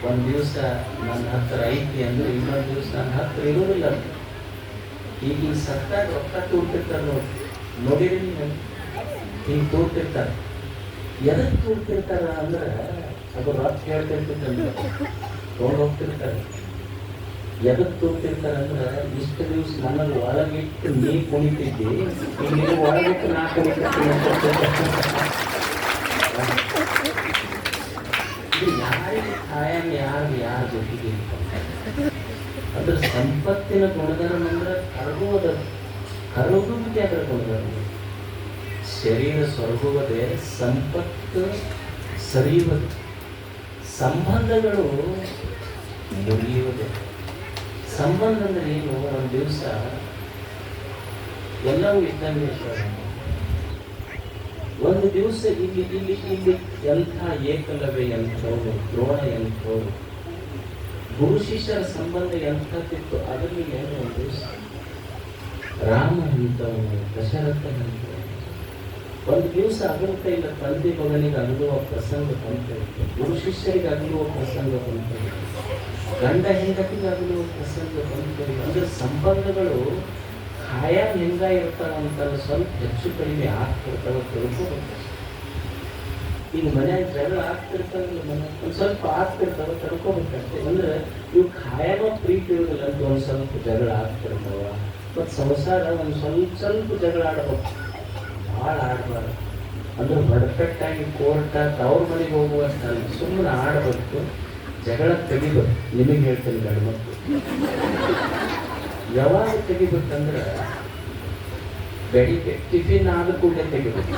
ಒಂದು ದಿವಸ ನನ್ನ ಹತ್ರ ಐತಿ ಅಂದ್ರೆ ಇನ್ನೊಂದು ದಿವಸ ನನ್ನ ಹತ್ರ ಇರೋದಿಲ್ಲ. ಈಗ ಸತ್ತಾಗ ರೊಕ್ಕ ತೂರ್ತಿರ್ತಾರೆ ನೋಡಿರಿ, ಹಿಂಗೆ ತೂರ್ತಿರ್ತಾರೆ. ಎದಕ್ಕೆ ತೂರ್ತಿರ್ತಾರ ಅಂದ್ರೆ ಅದು ರೊಕ್ಕ ಹೇಳ್ತಿರ್ತಿತ್ತಂದ್ರೆ ತೊಗೊಂಡು ಹೋಗ್ತಿರ್ತಾರೆ. ಎದಕ್ಕೆ ತೂರ್ತಿರ್ತಾರೆ ಅಂದ್ರೆ, ಇಷ್ಟು ದಿವಸ ನನ್ನಲ್ಲಿ ಒಳಗಿಟ್ಟು ನೀ ಕುಣಿತಿದ್ದಿ, ಈಗ ಒಳಗಿಟ್ಟು ನಾ ಕುಣಿತಿರ್ತೀನಿ. ಯಾರಿಗೆ ಕಾಯಂ ಯಾರ ಜೊತೆಗೆ ಅದ್ರ ಸಂಪತ್ತಿನ ಗುಣಧರ್ಮ ಅಂದ್ರೆ ಕರಗುವುದ, ಕರಗುವುದೇ ಅದರ ಗುಣಧರ್ಮ. ಶರೀರ ಸೊರಗುವುದೇ, ಸಂಪತ್ತು ಸರಿಯುವುದು, ಸಂಬಂಧಗಳು ಮುರಿಯುವುದೇ. ಸಂಬಂಧ ಅಂದ್ರೆ ಏನು, ಒಂದು ದಿವಸ ಎಲ್ಲವೂ ಇದ್ದಂಗೆ ಇರ್ತಾರೆ. ಒಂದು ದಿವಸ ಇಲ್ಲಿ ಇಲ್ಲಿ ಇಲ್ಲಿ ಎಂಥ ಏಕಲವ್ಯ ಎಂಥವ್ರು, ದ್ರೋಣ ಎಂಥವ್ರು, ಗುರು ಶಿಷ್ಯರ ಸಂಬಂಧ ಎಂಥದ್ದಿತ್ತು. ಅದರಲ್ಲಿ ಏನು ಒಂದು ದಿವಸ ರಾಮ ಎಂಥವನು, ದಶರಥ ಎಂಥವನು. ಒಂದು ದಿವಸ ಅಗಲುತ್ತ ಇಲ್ಲ, ತಂದೆ ಮಗನಿಗೆ ಅಗಲುವ ಪ್ರಸಂಗ ಬಂತು, ಗುರು ಶಿಷ್ಯರಿಗೆ ಅಗಲುವ ಪ್ರಸಂಗ ಬಂತು, ಗಂಡ ಹೆಂಡತಿಗೆ ಅಗಲುವ ಪ್ರಸಂಗ ಬಂತು. ಅಂದ್ರೆ ಸಂಬಂಧಗಳು ಕಾಯಂ ಹೆಂಗಾಗಿರ್ತಾವ ಅಂತಲ್ಲ, ಸ್ವಲ್ಪ ಹೆಚ್ಚು ಕಡಿಮೆ ಆಗ್ತಿರ್ತಾವ, ತಿಳ್ಕೋಬೇಕು. ಈಗ ಮನ್ಯಾಗ ಜಗಳ ಆಗ್ತಿರ್ತಾವಲ್ಲ, ಮನೆ ಒಂದು ಸ್ವಲ್ಪ ಆಗ್ತಿರ್ತಾವ, ತಡ್ಕೋಬೇಕಷ್ಟೇ. ಅಂದ್ರೆ ಇವು ಕಾಯಮ ಪ್ರೀತಿ ಇರೋದಿಲ್ಲ ಅಂತ ಒಂದು ಸ್ವಲ್ಪ ಜಗಳ ಆಗ್ತಿರ್ತಾವ. ಮತ್ತು ಸಂಸಾರ ಒಂದು ಸ್ವಲ್ಪ ಜಗಳ ಆಡ್ಬೇಕು, ಭಾಳ ಆಡಬಾರ್ದು. ಅಂದ್ರೆ ಹೊರಪೆಟ್ಟಾಗಿ ಕೋರ್ಟ ಅವ್ರ ಮನೆಗೆ ಹೋಗುವಷ್ಟಲ್ಲ, ಸುಮ್ಮನೆ ಆಡಬೇಕು, ಜಗಳ ತೆಗಿಬೇಕು. ನಿಮಗೆ ಹೇಳ್ತೀನಿ ಗಂಡು ಮಕ್ಕಳು ಯಾವಾಗ ತೆಗಿಬೇಕಂದ್ರೆ ಬೆಳಿಗ್ಗೆ ಟಿಫಿನ್ ಆದ ಕೂಡಲೇ ತೆಗಿಬೇಕು,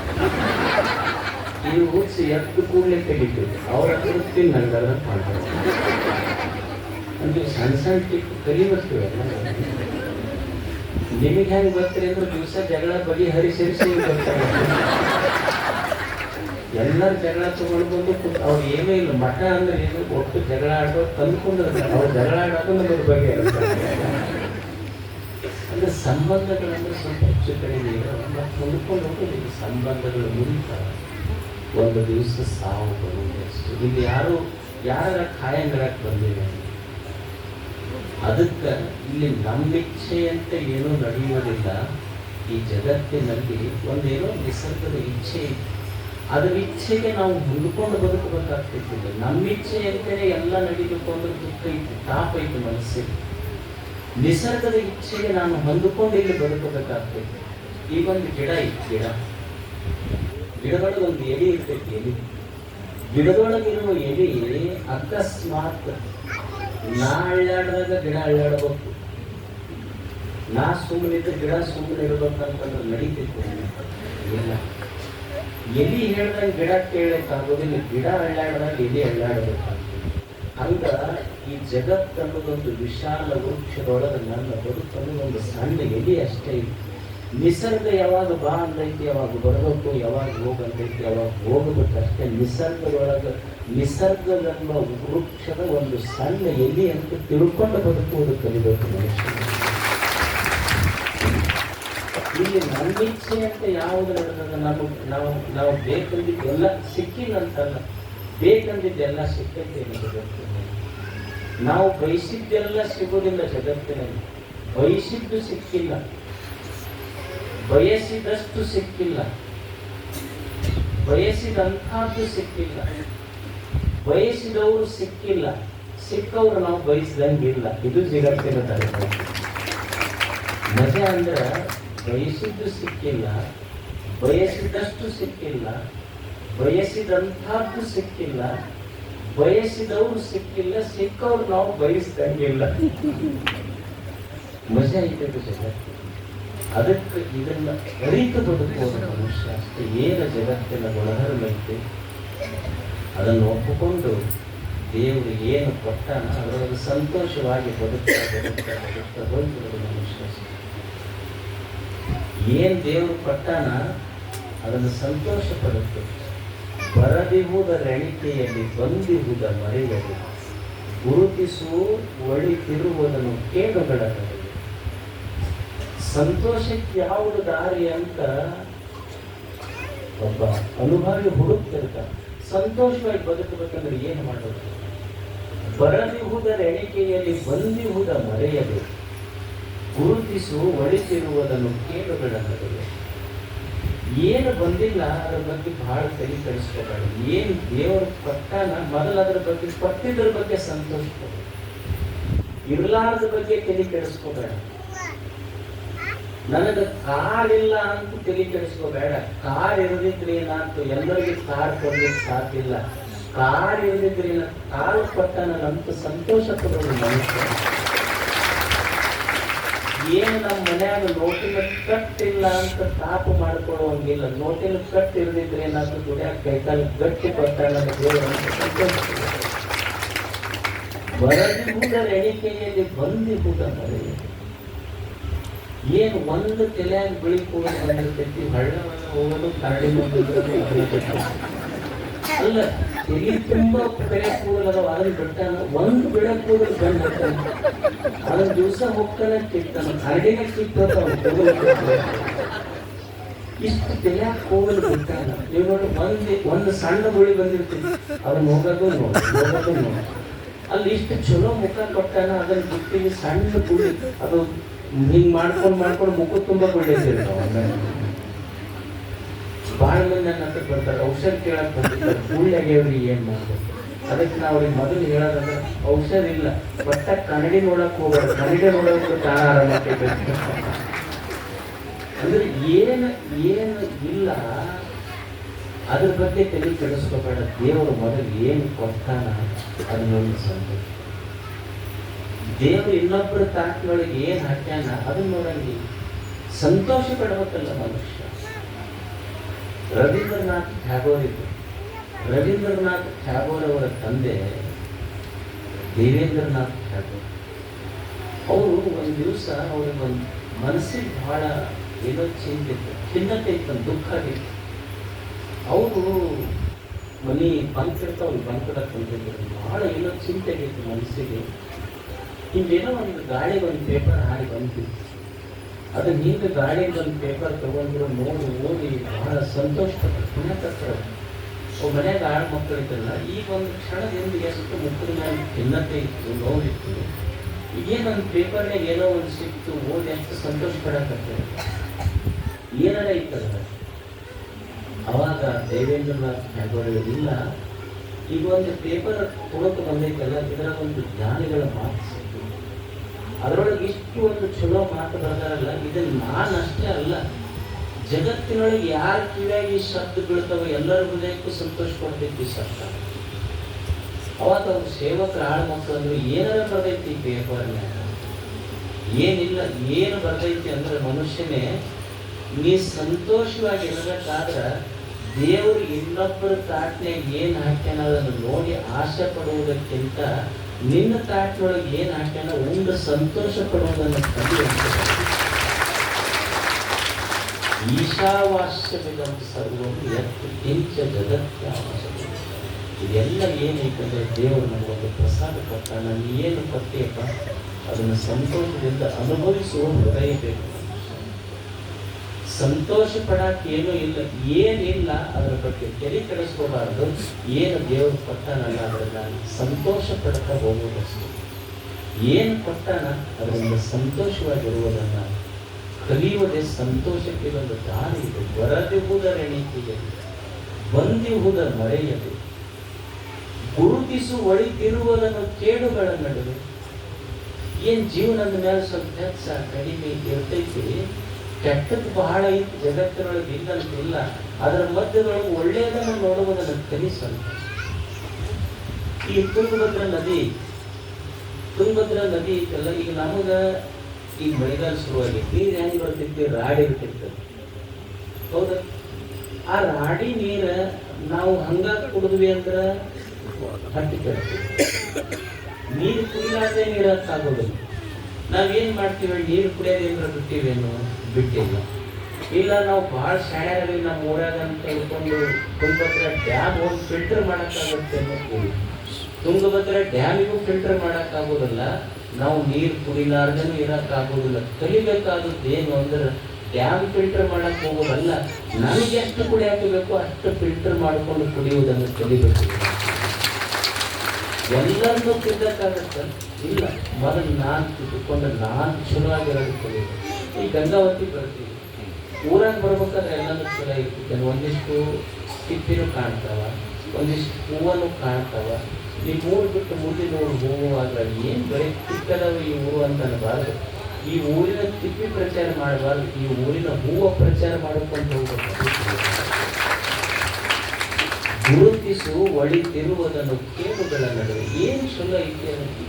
ಈ ಹುಡ್ಸಿ ಎದ್ದು ಕೂಡಲೇ ತೆಗಿಬೇಕು. ಅವ್ರ ಹತ್ರ ತಿನ್ನಂಗಲ್ಲ ಮಾಡ್ತಾರೆ. ಅಂದ್ರೆ ಸಣ್ಣ ಸಣ್ಣ ಟಿಪ್ ಕಲಿಬರ್ತೀವಿ. ನಿಮಗೆ ಹೆಂಗೆ ಬರ್ತೀರಿ ಅಂದ್ರೆ ದಿವಸ ಜಗಳ ಬಗೆಹರಿಸಿರಿಸಿ ಬರ್ತಾರೆ. ಎಲ್ಲರೂ ಜಗಳ ತಗೊಂಡು ಬಂದು ಅವ್ರು ಏನೂ ಇಲ್ಲ, ಮಠ ಅಂದ್ರೆ ಏನು, ಒಟ್ಟು ಜಗಳ ಆಡೋ ತಂದ್ಕೊಂಡಿರ್ತಾರೆ. ಅವ್ರು ಜಗಳ ಆಡೋದು ನಮಗೆ ಬಗ್ಗೆ ಅಂದ್ರೆ ಸಂಬಂಧಗಳಂದ್ರೆ ಸ್ವಲ್ಪ ಹೆಚ್ಚು ಕಡಿಮೆ ಮತ್ತು ಹೊಂದ್ಕೊಂಡು ಹೋಗೋದು. ಸಂಬಂಧಗಳು ಮುರಿತಾವ, ಒಂದು ದಿವಸ ಸಾವು ಬರುವುದು ಅಷ್ಟು. ಇಲ್ಲಿ ಯಾರ ಕಾಯಂಗಳಕ್ಕೆ ಬಂದಿದೆ. ಅದಕ್ಕೆ ಇಲ್ಲಿ ನಂಬಿಚ್ಛೆಯಂತೆ ಏನೂ ನಡೆಯುವುದಿಲ್ಲ. ಈ ಜಗತ್ತಿನಲ್ಲಿ ಒಂದೇನೋ ನಿಸರ್ಗದ ಇಚ್ಛೆ ಇದೆ, ಅದರ ಇಚ್ಛೆಗೆ ನಾವು ಹೊಂದ್ಕೊಂಡು ಬದುಕಬೇಕಾಗ್ತಿದ್ದಿಲ್ಲ. ನಮ್ಮ ಇಚ್ಛೆಯಂತೆಯೇ ಎಲ್ಲ ನಡೀಬೇಕು ಅಂದ್ರೆ ದುಃಖ ಐತಿ, ತಾಪ ಐತಿ ಮನಸ್ಸಿಗೆ. ನಿಸರ್ಗದ ಇಚ್ಛೆಗೆ ನಾನು ಹೊಂದಿಕೊಂಡು ಇಲ್ಲಿ ಬದುಕಬೇಕಾಗ್ತೈತಿ. ಈಗ ಒಂದು ಗಿಡ ಐತಿ, ಗಿಡದೊಳಗೆ ಒಂದು ಎಲೆ ಇರ್ತೈತಿ. ಗಿಡದೊಳಗಿರುವ ಎಲೆ ಅಕಸ್ಮಾತ್ ನಾ ಅಳ್ಳಾಡಿದಾಗ ಗಿಡ ಅಳ್ಳಾಡಬೇಕು, ನಾ ಸುಮ್ಮನಿದ್ದು ಗಿಡ ಸುಮ್ಮನೆ ಇರ್ಬೇಕಂತಂದ್ರೆ ನಡೀತಿತ್ತು. ಇಲ್ಲ, ಎಲಿ ಹೇಳ್ದಾಗ ಗಿಡ ಕೇಳಕ್ಕಾಗೋದಿಲ್ಲ, ಗಿಡ ಅಳ್ಳಾಡಿದಾಗ ಎಲೆ ಅಳ್ಳಾಡಬೇಕಾಗ್ತದೆ. ಹಂಗ ಈ ಜಗತ್ತನ್ನೋದೊಂದು ವಿಶಾಲ ವೃಕ್ಷದೊಳಗೆ ನನ್ನ ಬದುಕನ್ನೋದೊಂದು ಸಣ್ಣ ಎಲೆ ಅಷ್ಟೇ ಇದೆ. ನಿಸರ್ಗ ಯಾವಾಗ ಬಾ ಅಂದೈತಿ ಯಾವಾಗ ಬರಬೇಕು, ಯಾವಾಗ ಹೋಗಂದೈತಿ ಯಾವಾಗ ಹೋಗಬೇಕಷ್ಟೇ. ನಿಸರ್ಗವೆಂಬ ವೃಕ್ಷದ ಒಂದು ಸಣ್ಣ ಎಲೆ ಅಂತ ತಿಳ್ಕೊಂಡು ಬದುಕುವುದು ಕಲಿಬೇಕು ಮನುಷ್ಯ. ಇಲ್ಲಿ ನಂಬಿಚ್ಛೆ ಅಂತ ಯಾವುದು ನಡೆದಾಗ ನಾವು ಬೇಕಂದಿದ್ದೆಲ್ಲ ಸಿಕ್ಕಿಲ್ಲ ಅಂತಲ್ಲ, ಬೇಕಂದಿದ್ದೆಲ್ಲ ಸಿಕ್ಕಂತೆ ಜಗತ್ತಿನಲ್ಲಿ. ನಾವು ಬಯಸಿದ್ದೆಲ್ಲ ಸಿಗೋದಿಲ್ಲ ಜಗತ್ತಿನಲ್ಲಿ, ಬಯಸಿದ್ದು ಸಿಕ್ಕಿಲ್ಲ, ಬಯಸಿದಷ್ಟು ಸಿಕ್ಕಿಲ್ಲ, ಬಯಸಿದಂಥದ್ದು ಸಿಕ್ಕಿಲ್ಲ, ಬಯಸಿದವರು ಸಿಕ್ಕಿಲ್ಲ, ಸಿಕ್ಕವ್ರು ನಾವು ಬಯಸಿದಂಗಿಲ್ಲ. ಇದು ಜಗತ್ತಿನ ಧರ್ಮ. ಮಜಾ ಅಂದ್ರೆ ಬಯಸಿದ್ದು ಸಿಕ್ಕಿಲ್ಲ, ಬಯಸಿದಷ್ಟು ಸಿಕ್ಕಿಲ್ಲ, ಬಯಸಿದಂಥದ್ದು ಸಿಕ್ಕಿಲ್ಲ, ಬಯಸಿದವರು ಸಿಕ್ಕಿಲ್ಲ, ಸಿಕ್ಕವ್ರು ನಾವು ಬಯಸಿದಂಗಿಲ್ಲ. ಮಜಾ ಇದೆ ಜಗತ್ತು. ಅದಕ್ಕೆ ಇದನ್ನ ಅರಿತು ಬದುಕುವುದು ಮನುಷ್ಯ ಅಷ್ಟೇ. ಏನು ಜಗತ್ತಿನ ಗುಣಧರ್ಮ ಐತೆ ಅದನ್ನು ಒಪ್ಪಿಕೊಂಡು ದೇವರು ಏನು ಕೊಟ್ಟಾನ ಅದರೊಳಗೆ ಸಂತೋಷವಾಗಿ ಬದುಕ್ತಾ ಹೋಗ್ಬಿಡೋದು ಮನುಷ್ಯ ಅಷ್ಟೇ. ಏನು ದೇವರು ಕೊಟ್ಟಾನ ಅದನ್ನು ಸಂತೋಷ ಪಡುತ್ತೆ. ಬರದಿಹುದರೆಣಿಕೆಯಲ್ಲಿ ಬಂದಿಹುದ ಮರೆಯಲು ಗುರುತಿಸು ಒಳಿತಿರುವುದನ್ನು ಕೇಳುಗಳಲ್ಲ. ಸಂತೋಷಕ್ಕೆ ಯಾವುದು ದಾರಿ ಅಂತ ಒಬ್ಬ ಅನುಭವಿ ಹುಡುಕ್ತಿರ್ತಾನೆ. ಸಂತೋಷವಾಗಿ ಬದುಕಬೇಕಂದ್ರೆ ಏನು ಮಾಡೋದು? ಬರದಿಹುದರ ಎಣಿಕೆಯಲ್ಲಿ ಬಂದಿಹುದ ಮರೆಯಲು ಗುರುತಿಸು ಒಳಿತಿರುವುದನ್ನು ಕೇಳುಗಳನ್ನದು. ಏನು ಬಂದಿಲ್ಲ ಅದರ ಬಗ್ಗೆ ಬಹಳ ತಲೆ ಕೆಡಿಸ್ಕೋಬೇಡ. ಏನು ದೇವರು ಕೊಟ್ಟಾನ ಮೊದಲು ಅದರ ಬಗ್ಗೆ, ಕೊಟ್ಟಿದ್ರ ಬಗ್ಗೆ ಸಂತೋಷ ಪಡ. ಇರ್ಲಾರದ ಬಗ್ಗೆ ತಲೆ ಕೆಡಿಸ್ಕೋಬೇಡ. ನನಗೆ ಕಾರಿಲ್ಲ ಅಂತ ತಲೆ ಕೆಡಿಸ್ಕೋಬೇಡ. ಕಾರ್ ಇರದಿದ್ರೆ ಏನಾಯ್ತು? ಎಲ್ಲರಿಗೆ ಕಾರ್ ಕೊಡ್ಲಿಕ್ಕೆ ಸಾಧ್ಯ ಇಲ್ಲ. ಕಾರ್ ಇರದಿದ್ರೆ ಕಾರು ಕೊಟ್ಟಾನ ಅಂತ ಸಂತೋಷ ಪಡೋದು ಮನುಷ್ಯ. ಏನು ನಮ್ಮ ಮನ್ಯಾಗ ನೋಟಿನ ಕಟ್ಟಿಲ್ಲ ಅಂತ ತಾಪ ಮಾಡ್ಕೊಳ್ಳುವಂಗಿಲ್ಲ. ನೋಟಿನ ಕಟ್ ಇರದಿದ್ರೆ ಏನಾದ್ರು ದುಡಿಯಾಕ ಕೈಕಾಲ ಗಟ್ಟಿ ಕೊಟ್ಟಾನ ಬರದಿಹುದರ ಎಣಿಕೆಯಲ್ಲಿ ಬಂದಿಹುದ ಮರೆಯ. ಏನು ಒಂದು ತಲೆಯಾಗಿ ಬೆಳಿಕೋದು ಬಂದಿರ್ತೈತಿ, ಹಳ್ಳವನ್ನು ಹೋಗೋದು ಕರಡಿ ಅಲ್ಲ. ತಲೆ ತುಂಬ ಬೆಳೆ ಕೂದಲದ ಅದನ್ನು ಬಿಟ್ಟಾನ, ಒಂದು ಬಿಡ ಕೂದಲು ಬಂದು ಅದನ್ನ ದಿವಸ ಹೋಗ್ತಾನೆ ಕಿತ್ತಾನ, ಕರಡಿಗೆ ಕಿತ್ತೋದು. ಇಷ್ಟು ತಲೆಯಾಗ ಕೂದಲು ಬಿಟ್ಟಾನ. ನೀವು ನೋಡಿ, ಒಂದು ಸಣ್ಣ ಗುಳಿ ಬಂದಿರ್ತೀವಿ, ಅದನ್ನ ಹೋಗೋದು ನೋಡಿ. ಅಲ್ಲಿ ಇಷ್ಟು ಚಲೋ ಮುಖ ಕೊಟ್ಟಾನ, ಅದನ್ನ ಬಿಟ್ಟಿವಿ ಸಣ್ಣ ಗುಳಿ. ಅದು ಹಿಂಗ್ ಮಾಡ್ಕೊಂಡು ಮುಖ ತುಂಬ ಬಿಟ್ಟಿರ್ತಾವ. ಭಾಳ ಮಂದಿ ನನ್ನ ಹತ್ರ ಬರ್ತಾರೆ, ಔಷಧ ಕೇಳಕ್ ಬಂದಿರ್ತಾರೆ, ಗುಳ್ಳಿಯಾಗ್ಯವ್ರಿ ಏನ್ ಮಾಡ್ಬೇಕು. ಅದಕ್ಕೆ ನಾವು ಅವ್ರಿಗೆ ಮೊದಲು ಹೇಳೋದಂದ್ರೆ ಔಷಧ ಇಲ್ಲ, ಬಟ್ಟ ಕನ್ನಡಿ ನೋಡಕ್ ಹೋಗ್ಬಾರ್ದು. ಕನ್ನಡಿ ನೋಡೋಕೆ ಆರಾಮ ಅಂದ್ರೆ ಏನು ಇಲ್ಲ ಅದ್ರ ಬಗ್ಗೆ ತಲೆ ಕೆಡಿಸ್ಕೋಬೇಡ. ದೇವರು ಮೊದಲು ಏನು ಕೊಡ್ತಾನ ಅದನ್ನೊಂದು ಸಂತೋಷ. ದೇವರು ಇನ್ನೊಬ್ಬರ ತಾಟಿನೊಳಗೆ ಏನು ಹಾಕ್ಯಾನ ಅದನ್ನ ನೋಡಂಗಿ ಸಂತೋಷ ಪಡ್ಬೇಕಲ್ಲ ಮನುಷ್ಯ. ರವೀಂದ್ರನಾಥ್ ಟ್ಯಾಗೋರ್ ಇದ್ರು. ರವೀಂದ್ರನಾಥ್ ಟ್ಯಾಗೋರ್ ಅವರ ತಂದೆ ದೇವೇಂದ್ರನಾಥ್ ಟ್ಯಾಗೋರ್. ಅವರು ಒಂದು ದಿವಸ ಅವ್ರಿಗೆ ಒಂದು ಮನಸ್ಸಿಗೆ ಬಹಳ ಏನೋ ಚಿಂತೆ ಇತ್ತು, ಖಿನ್ನತೆ ಇತ್ತು, ದುಃಖ ಆಗಿತ್ತು. ಅವರು ಮನೆ ಬಂಕಿರ್ತಾವ, ಬಂಕಡಕ್ಕೆ ಬಂದಿದ್ರು. ಬಹಳ ಏನೋ ಚಿಂತೆ ಆಗಿತ್ತು ಮನಸ್ಸಿಗೆ. ಹಿಂಗೇನೋ ಒಂದು ಗಾಳಿಗೆ ಒಂದು ಪೇಪರ್ ಹಾರಿ ಬಂದಿತ್ತು. ಅದು ಹಿಂಗೆ ಗಾಳಿಗೆ ಒಂದು ಪೇಪರ್ ತಗೊಂಡ್ರು, ನೋಡಿ ಓದಿ ಬಹಳ ಸಂತೋಷಪಟ್ಟರು, ಪುಣ್ಯ ಕಟ್ಟರು. ಅವು ಮನೆಯಾಗ ಆಳು ಮಕ್ಕಳಿದ್ದಲ್ಲ. ಈಗ ಒಂದು ಕ್ಷಣದಿಂದ ಎಷ್ಟು ಮುಖದ ಮೇಲೆ ಖಿನ್ನತೆ ಇತ್ತು, ನೋವಿತ್ತು. ಈಗೇನೊಂದು ಪೇಪರ್ನಾಗ ಏನೋ ಒಂದು ಸಿಕ್ತು, ಓದಿ ಎಷ್ಟು ಸಂತೋಷ ಪಡಕತ್ತೇವೆ. ಏನಾರ ಇತ್ತಲ್ಲ. ಅವಾಗ ದೇವೇಂದ್ರನಾಥ್ ಟ್ಯಾಗೋರ್ ಇಲ್ಲ, ಈಗ ಒಂದು ಪೇಪರ್ ಕೊಡೋಕೆ ಬಂದೈತಲ್ಲ, ಇದರ ಒಂದು ಜ್ಞಾನಿಗಳ ಮಾತು ಸಿಕ್ತು. ಅದರೊಳಗೆ ಇಷ್ಟು ಒಂದು ಚಲೋ ಮಾತು ಬರ್ತಾರಲ್ಲ, ಇದನ್ನು ನಾನಷ್ಟೇ ಅಲ್ಲ, ಜಗತ್ತಿನೊಳಗೆ ಯಾರ ಕಿವಿಯಾಗಿ ಶಬ್ದ ಬೀಳ್ತಾವ ಎಲ್ಲರ ಹೃದಯಕ್ಕೂ ಸಂತೋಷ ಕೊಡ್ತೈತಿ ಶಬ್ದ. ಅವಾಗ ಅವ್ರ ಸೇವಕರ ಆಳು ಮಕ್ಕಳು ಅಂದ್ರೆ ಏನಾರ ಬರ್ತೈತಿ ಪೇಪರ್ನ್ಯಾಗ? ಏನಿಲ್ಲ. ಏನು ಬರ್ತೈತಿ ಅಂದ್ರೆ ಮನುಷ್ಯನೇ ನೀ ಸಂತೋಷವಾಗಿ ಇರಬೇಕಾದ್ರೆ ದೇವರು ಇನ್ನೊಬ್ಬರ ತಾಟ್ನಾಗ ಏನು ಹಾಕ್ಯಾನ ಅದನ್ನು ನೋಡಿ ಆಸೆ ಪಡುವುದಕ್ಕಿಂತ ನಿನ್ನ ತಾಟ್ನೊಳಗೆ ಏನು ಹಾಕ್ಯಾನ ಉಂಡು ಸಂತೋಷ ಪಡುವುದನ್ನು ಕಂಡು ಈಶಾವಾಸ್ಯವಿದಂ ಸರ್ವಂ ಯತ್ ಕಿಂಚ ಜಗತ್ಯಾವಶ್ಯಕ. ಇದೆಲ್ಲ ಏನೈತಂದ್ರೆ ದೇವರು ನಮಗೊಂದು ಪ್ರಸಾದ ಕೊಟ್ಟಾನ. ನೀ ಏನು ಕೊಟ್ಟಿಯಪ್ಪ ಅದನ್ನು ಸಂತೋಷದಿಂದ ಅನುಭವಿಸುವ ಹೃದಯ ಬೇಕು. ಸಂತೋಷ ಪಡಕ್ಕೆ ಏನೂ ಇಲ್ಲ, ಏನಿಲ್ಲ ಅದರ ಬಗ್ಗೆ ತಲೆ ಕೆಡಿಸ್ಕೋಬಾರ್ದು. ಏನು ದೇವರು ಕೊಟ್ಟಾನಲ್ಲ ಅದನ್ನ ಸಂತೋಷ ಪಡ್ತಾ ಹೋಗೋದಷ್ಟು. ಏನು ಕೊಟ್ಟಾನ ಅದರಿಂದ ಸಂತೋಷವಾಗಿರುವುದನ್ನು ಕಲಿಯುವುದೇ ಸಂತೋಷಕ್ಕೆ ಒಂದು ದಾರಿ ಇದೆ. ಬರದಿರುವುದರೆಣಿಕೆಗೆ ಬಂದಿರುವುದ ಮರೆಯದೆ ಗುರುತಿಸು ಒಳಿತಿರುವುದನ್ನು ಕೇಡುಗಳ ನಡುವೆ. ಏನು ಜೀವನದ ಮೇಲೆ ಸ್ವಲ್ಪ ಹೆಚ್ಚ ಕಡಿಮೆ ಇರ್ತೈತಿ, ಕೆಟ್ಟದ್ದು ಬಹಳ ಇತ್ತು ಜಗತ್ತಿನೊಳಗೆ, ಇಲ್ಲಂತಿಲ್ಲ. ಅದರ ಮಧ್ಯದೊಳಗೆ ಒಳ್ಳೆಯದನ್ನು ನೋಡುವುದನ್ನು ಕಲಿಸಲ್ಲ. ಈ ತುಂಗಭದ್ರಾ ನದಿ ಐತಲ್ಲ, ಈಗ ನಮಗ ಈಗ ಮಳೆಗಾಲ ಶುರುವಾಗಿ ನೀರು ಹೆಂಗೆ ಬರ್ತಿರ್ತೀವಿ, ರಾಡಿ ಇರ್ತಿರ್ತದೆ, ಹೌದಾ? ಆ ರಾಡಿ ನೀರ ನಾವು ಹಂಗಾಗಿ ಕುಡಿದ್ವಿ ಅಂದ್ರೆ ಹಟ್ಟಿ ಕೆಡ್ತೀವಿ. ನೀರು ಕುಡಿಲಾರ್ದೆ ನೀರಾಗೋದಿಲ್ಲ. ನಾವೇನು ಮಾಡ್ತೀವಿ, ನೀರು ಕುಡಿಯೋದೇನ್ರ ಬಿಟ್ಟಿವೇನು? ಬಿಟ್ಟಿಲ್ಲ. ಇಲ್ಲ ನಾವು ಭಾಳ ಶಾಣ್ಯಾರಲ್ಲಿ ನಮ್ಮ ಊರಾಗ ಅಂತ ಹೇಳ್ಕೊಂಡು ತುಂಗಭದ್ರಾ ಡ್ಯಾಮ್ ಹೋಗಿ ಫಿಲ್ಟರ್ ಮಾಡೋಕ್ಕಾಗುತ್ತೆ ಅನ್ನೋದು. ತುಂಗಭದ್ರಾ ಡ್ಯಾಮಿಗೂ ಫಿಲ್ಟರ್ ಮಾಡೋಕ್ಕಾಗೋದಿಲ್ಲ. ನಾವು ನೀರು ಕುಡಿಲಾರ್ದೇನೂ ಇರೋಕ್ಕಾಗೋದಿಲ್ಲ. ಕಲಿಬೇಕಾದದ್ದು ಏನು ಅಂದ್ರೆ ಡ್ಯಾಮ್ ಫಿಲ್ಟರ್ ಮಾಡಕ್ಕೆ ಹೋಗೋದಲ್ಲ, ನನಗೆ ಎಷ್ಟು ಕುಡಿಯಾಕೆ ಬೇಕೋ ಅಷ್ಟು ಫಿಲ್ಟರ್ ಮಾಡಿಕೊಂಡು ಕುಡಿಯುವುದನ್ನು ಕಲಿಬೇಕು. ಎಲ್ಲರನ್ನೂ ತಿನ್ನಕ್ಕಾಗತ್ತ? ಇಲ್ಲ. ಮೊದಲು ನಾನು ತಿಳ್ಕೊಂಡು ನಾನು ಚಲೋ ಆಗಿರೋದು ಕಲಿಬೇಕು. ಈ ಗಂಗಾವತಿ ಬರ್ತೀವಿ, ಊರಾಗ ಬರ್ಬೇಕಾದ್ರೆ ಎಲ್ಲನೂ ಚಲೋ ಇರ್ತೈತೆ. ಒಂದಿಷ್ಟು ತಿಪ್ಪಿನೂ ಕಾಣ್ತಾವ, ಒಂದಿಷ್ಟು ಹೂವನ್ನು ಕಾಣ್ತಾವ. ಈ ಊರು ಬಿಟ್ಟು ಮುಂದಿನ ಊರು ಹೋಗುವಾಗ ಏನು ಬೆಳೆ ತಿಕ್ಕದವ ಈ ಊರು ಅಂತ ಅನ್ನಬಾರ್ದು. ಈ ಊರಿನ ತಿಪ್ಪಿ ಪ್ರಚಾರ ಮಾಡಬಾರ್ದು, ಈ ಊರಿನ ಹೂವು ಪ್ರಚಾರ ಮಾಡ್ಕೊಂಡು ಹೋಗ್ಬೇಕು. ಗುರುತಿಸು ಒಳಿತಿರುವುದನ್ನು ಕೇಳುಗಳ ನಡುವೆ. ಏನು ಚಲೋ ಐತಿ ಅನ್ನೋದು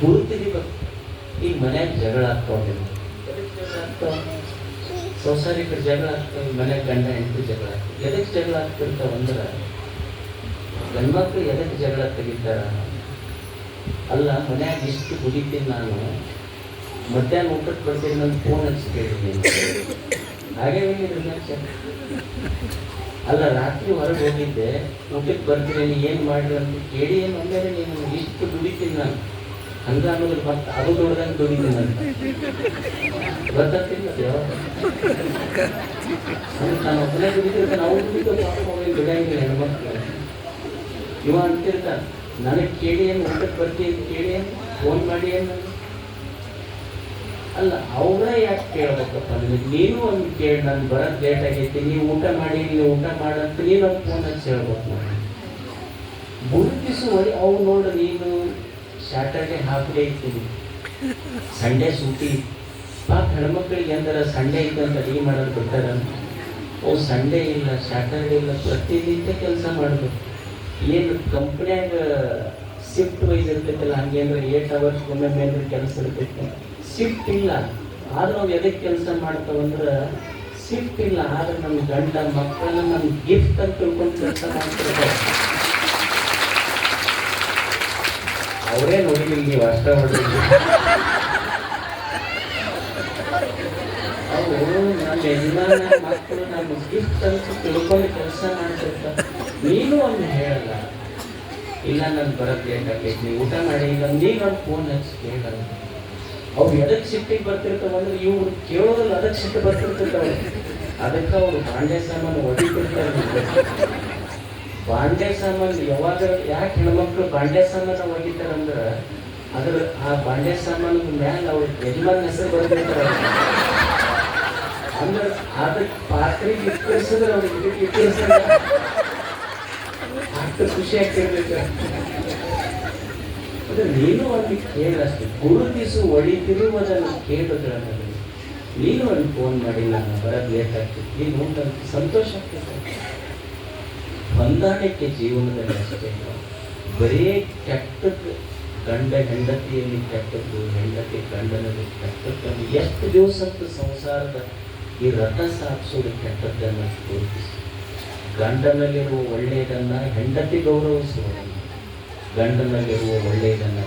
ಗುರುತಿರ್ಬೇಕು. ಈಗ ಮನ್ಯಾಗ ಜಗಳ ಆಗ್ತಾವ, ಸಂಸಾರಿಕರು ಜಗಳ ಆಗ್ತಾವೆ, ಮನ್ಯಾಗ ಗಂಡ ಹೆಂಡತಿ ಜಗಳ ಆಗ್ತವೆ. ಎದಕ್ಕೆ ಜಗಳ ಆಗ್ತಿರ್ತಾವ ಅಂದ್ರೆ ಗಂಡ್ಮಕ್ಳು ಎದಕ್ಕೆ ಜಗಳ ತೆಗಿತಾರ? ಅಲ್ಲ, ಮನ್ಯಾಗ ಇಷ್ಟು ದುಡಿತೀನಿ ನಾನು, ಮಧ್ಯಾಹ್ನ ಊಟಕ್ಕೆ ಬರ್ತೀನಿ, ನನ್ನ ಫೋನ್ ಹಚ್ಚಿ ಕೇಳಿದ್ದೀನಿ, ಹಾಗೆ ಅಲ್ಲ ರಾತ್ರಿ ಹೊರಗೆ ಹೋಗಿದ್ದೆ, ಊಟಕ್ಕೆ ಬರ್ತೀನಿ ಏನು ಮಾಡ್ರಿ ಅಂತ ಕೇಳಿ ಏನು ಅಂದರೆ ನೀನು ಇಷ್ಟು ದುಡಿತೀನಿ ನಾನು ಹಂಗ ಅನ್ನೋದ್ರ ಮತ್ತೆ ಅದು ದೊಡ್ಡದಂಗೆ ದುಡಿತೀನಿ ಅಂತ ಗೊತ್ತಿಲ್ಲ. ನಾನು ಒಬ್ಬನೇ ದುಡಿತಿರ್ತಾನೆ, ಅವ್ರು ದುಡಿಯಂಗಿಲ್ಲ ಹೆಣ್ಮಕ್ಳು. ಇವ ಅಂತಿರ್ತಾನೆ, ನನಗೆ ಕೇಳಿ ಏನು ಊಟಕ್ಕೆ ಬರ್ತೀನಿ ಕೇಳಿ ಏನು ಫೋನ್ ಮಾಡಿ ಏನು ಅಲ್ಲ. ಅವರೇ ಯಾಕೆ ಕೇಳ್ಬೇಕಪ್ಪ ನಿನಗೆ? ನೀನು ಒಂದು ಕೇಳಿ, ನಾನು ಬರೋದು ಲೇಟ್ ಆಗೈತಿ, ನೀವು ಊಟ ಮಾಡಿ, ನೀವು ಊಟ ಮಾಡಂತ ನೀನು ಒಂದು ಫೋನ್ ಹಚ್ಚಿ ಹೇಳ್ಬೇಕು. ನಾನು ಗುರುತಿಸುವಳಿ ಅವು ನೋಡು. ನೀನು ಸ್ಯಾಟರ್ಡೆ ಹಾಫ್ ಡೇ ಇರ್ತೀನಿ, ಸಂಡೇ ಸೂಟಿ. ಪಾಪ ಹೆಣ್ಮಕ್ಳಿಗೆ ಅಂದ್ರೆ ಸಂಡೇ ಇದ್ದಂತ ಅಡುಗೆ ಮಾಡೋದು ಬಿಡ್ತಾರ. ಅವು ಸಂಡೇ ಇಲ್ಲ, ಸ್ಯಾಟರ್ಡೇ ಇಲ್ಲ, ಪ್ರತಿನಿತ್ಯ ಕೆಲಸ ಮಾಡಬೇಕು. ಏನು ಕಂಪ್ನ್ಯಾಗ ಶಿಫ್ಟ್ ವೈಸ್ ಇರ್ತೈತಲ್ಲ, ಹಂಗೇನ್ರೆ 8 hours ಒಮ್ಮೆ ಕೆಲಸ ಇರ್ತೈತೆ, ಶಿಫ್ಟ್ ಇಲ್ಲ. ಆದ್ರೆ ನಾವು ಎದಕ್ಕೆ ಕೆಲಸ ಮಾಡ್ತಾವಂದ್ರೆ ಶಿಫ್ಟ್ ಇಲ್ಲ. ಆದ್ರೆ ನಮ್ಮ ಗಂಡ ಮಕ್ಕಳನ್ನ ನಮ್ಮ ಗಿಫ್ಟ್ ಅಂತ ತಿಳ್ಕೊಂಡು ಕೆಲಸ ಮಾಡ್ತಿರ್ತಾರೆ. ಅವರೇ ನೋಡಿಲ್ಲ, ನೀವು ಅಷ್ಟ ಹೊಡೆದಿಲ್ಲ. ಅವು ನಮ್ಮ ಯಜಮಾನ ಮಕ್ಕಳು ನಮ್ಮ ಗಿಫ್ಟ್ ಅಂತ ತಿಳ್ಕೊಂಡು ಕೆಲಸ ಮಾಡ್ತಿರ್ತಾರೆ. ನೀನು ಒಂದು ಹೇಳಲ್ಲ, ಇಲ್ಲ ನಾನು ಬರೋದು ಲೇಟ್ ಆಗೈತಿ, ನೀವು ಊಟ ಮಾಡಿ ಇಲ್ಲ, ನೀನು ಒಂದು ಫೋನ್ ಹಚ್ಚಿ ಕೇಳಲ್ಲ. ಅವ್ರು ಎದಕ್ಕೆ ಸಿಟ್ಟಿಗೆ ಬರ್ತಿರ್ತಾವಂದ್ರೆ ಇವ್ರು ಕೇಳೋದ್ರಲ್ಲಿ ಅದಕ್ಕೆ ಸಿಟ್ಟು ಬರ್ತಿರ್ತಿರ್ತಾವೆ. ಅದಕ್ಕೆ ಅವರು ಬಾಂಡೆ ಸಾಮಾನು ಒಗಿತಿರ್ತಾರೆ. ಬಾಂಡೆ ಸಾಮಾನು ಯಾವಾಗ ಯಾಕೆ ಹೆಣ್ಮಕ್ಳು ಬಾಂಡೆ ಸಾಮಾನು ಒಗಿತಾರಂದ್ರೆ ಅದ್ರ ಆ ಬಾಂಡೆ ಸಾಮಾನು ಮ್ಯಾಲ ಅವ್ರ ಯಜಮಾನ್ ಹೆಸರು ಬರ್ತಿರ್ತಾರೆ. ಅಂದ್ರೆ ಅದಕ್ಕೆ ಪಾತ್ರೆಗೆ ಇಕ್ಕರಿಸಿದ್ರೆ ಅವ್ರಿಗೆ ಇದಕ್ಕೆ ಇಕ್ಕರಿಸಿದ್ರೆ ಅಷ್ಟು ಖುಷಿ ಆಗ್ತಿರ್ಬೇಕು. ಅಂದ್ರೆ ನೀನು ಅಲ್ಲಿ ಕೇಳಷ್ಟೇ, ಗುರುತಿಸು ಒಳಿತಿರುವುದನ್ನು ಕೇಳುವುದನ್ನು ನೀನು ಅಲ್ಲಿ ಫೋನ್ ಮಾಡಿಲ್ಲ, ನಾನು ಬರೋದು ಲೇಟ್ ಆಗ್ತದೆ, ನೀನು ನನಗೆ ಸಂತೋಷ ಆಗ್ತದೆ. ಹೊಂದಾಣಿಕೆ ಜೀವನದಲ್ಲಿ ಅಷ್ಟೇ. ಬರೀ ಕೆಟ್ಟದ್ದು, ಗಂಡ ಹೆಂಡತಿಯಲ್ಲಿ ಕೆಟ್ಟದ್ದು, ಹೆಂಡತಿ ಗಂಡನಲ್ಲಿ ಕೆಟ್ಟದ್ದನ್ನು ಎಷ್ಟು ದಿವಸ ಸಂಸಾರದ ಈ ರಥ ಸಾಧಿಸೋದು ಕೆಟ್ಟದ್ದನ್ನು ಗುರುತಿಸಿ, ಗಂಡನಲ್ಲಿರುವ ಒಳ್ಳೆಯದನ್ನು ಹೆಂಡತಿ ಗೌರವಿಸುವುದನ್ನು, ಗಂಡನಲ್ಲಿರುವ ಒಳ್ಳೆಯದನ್ನು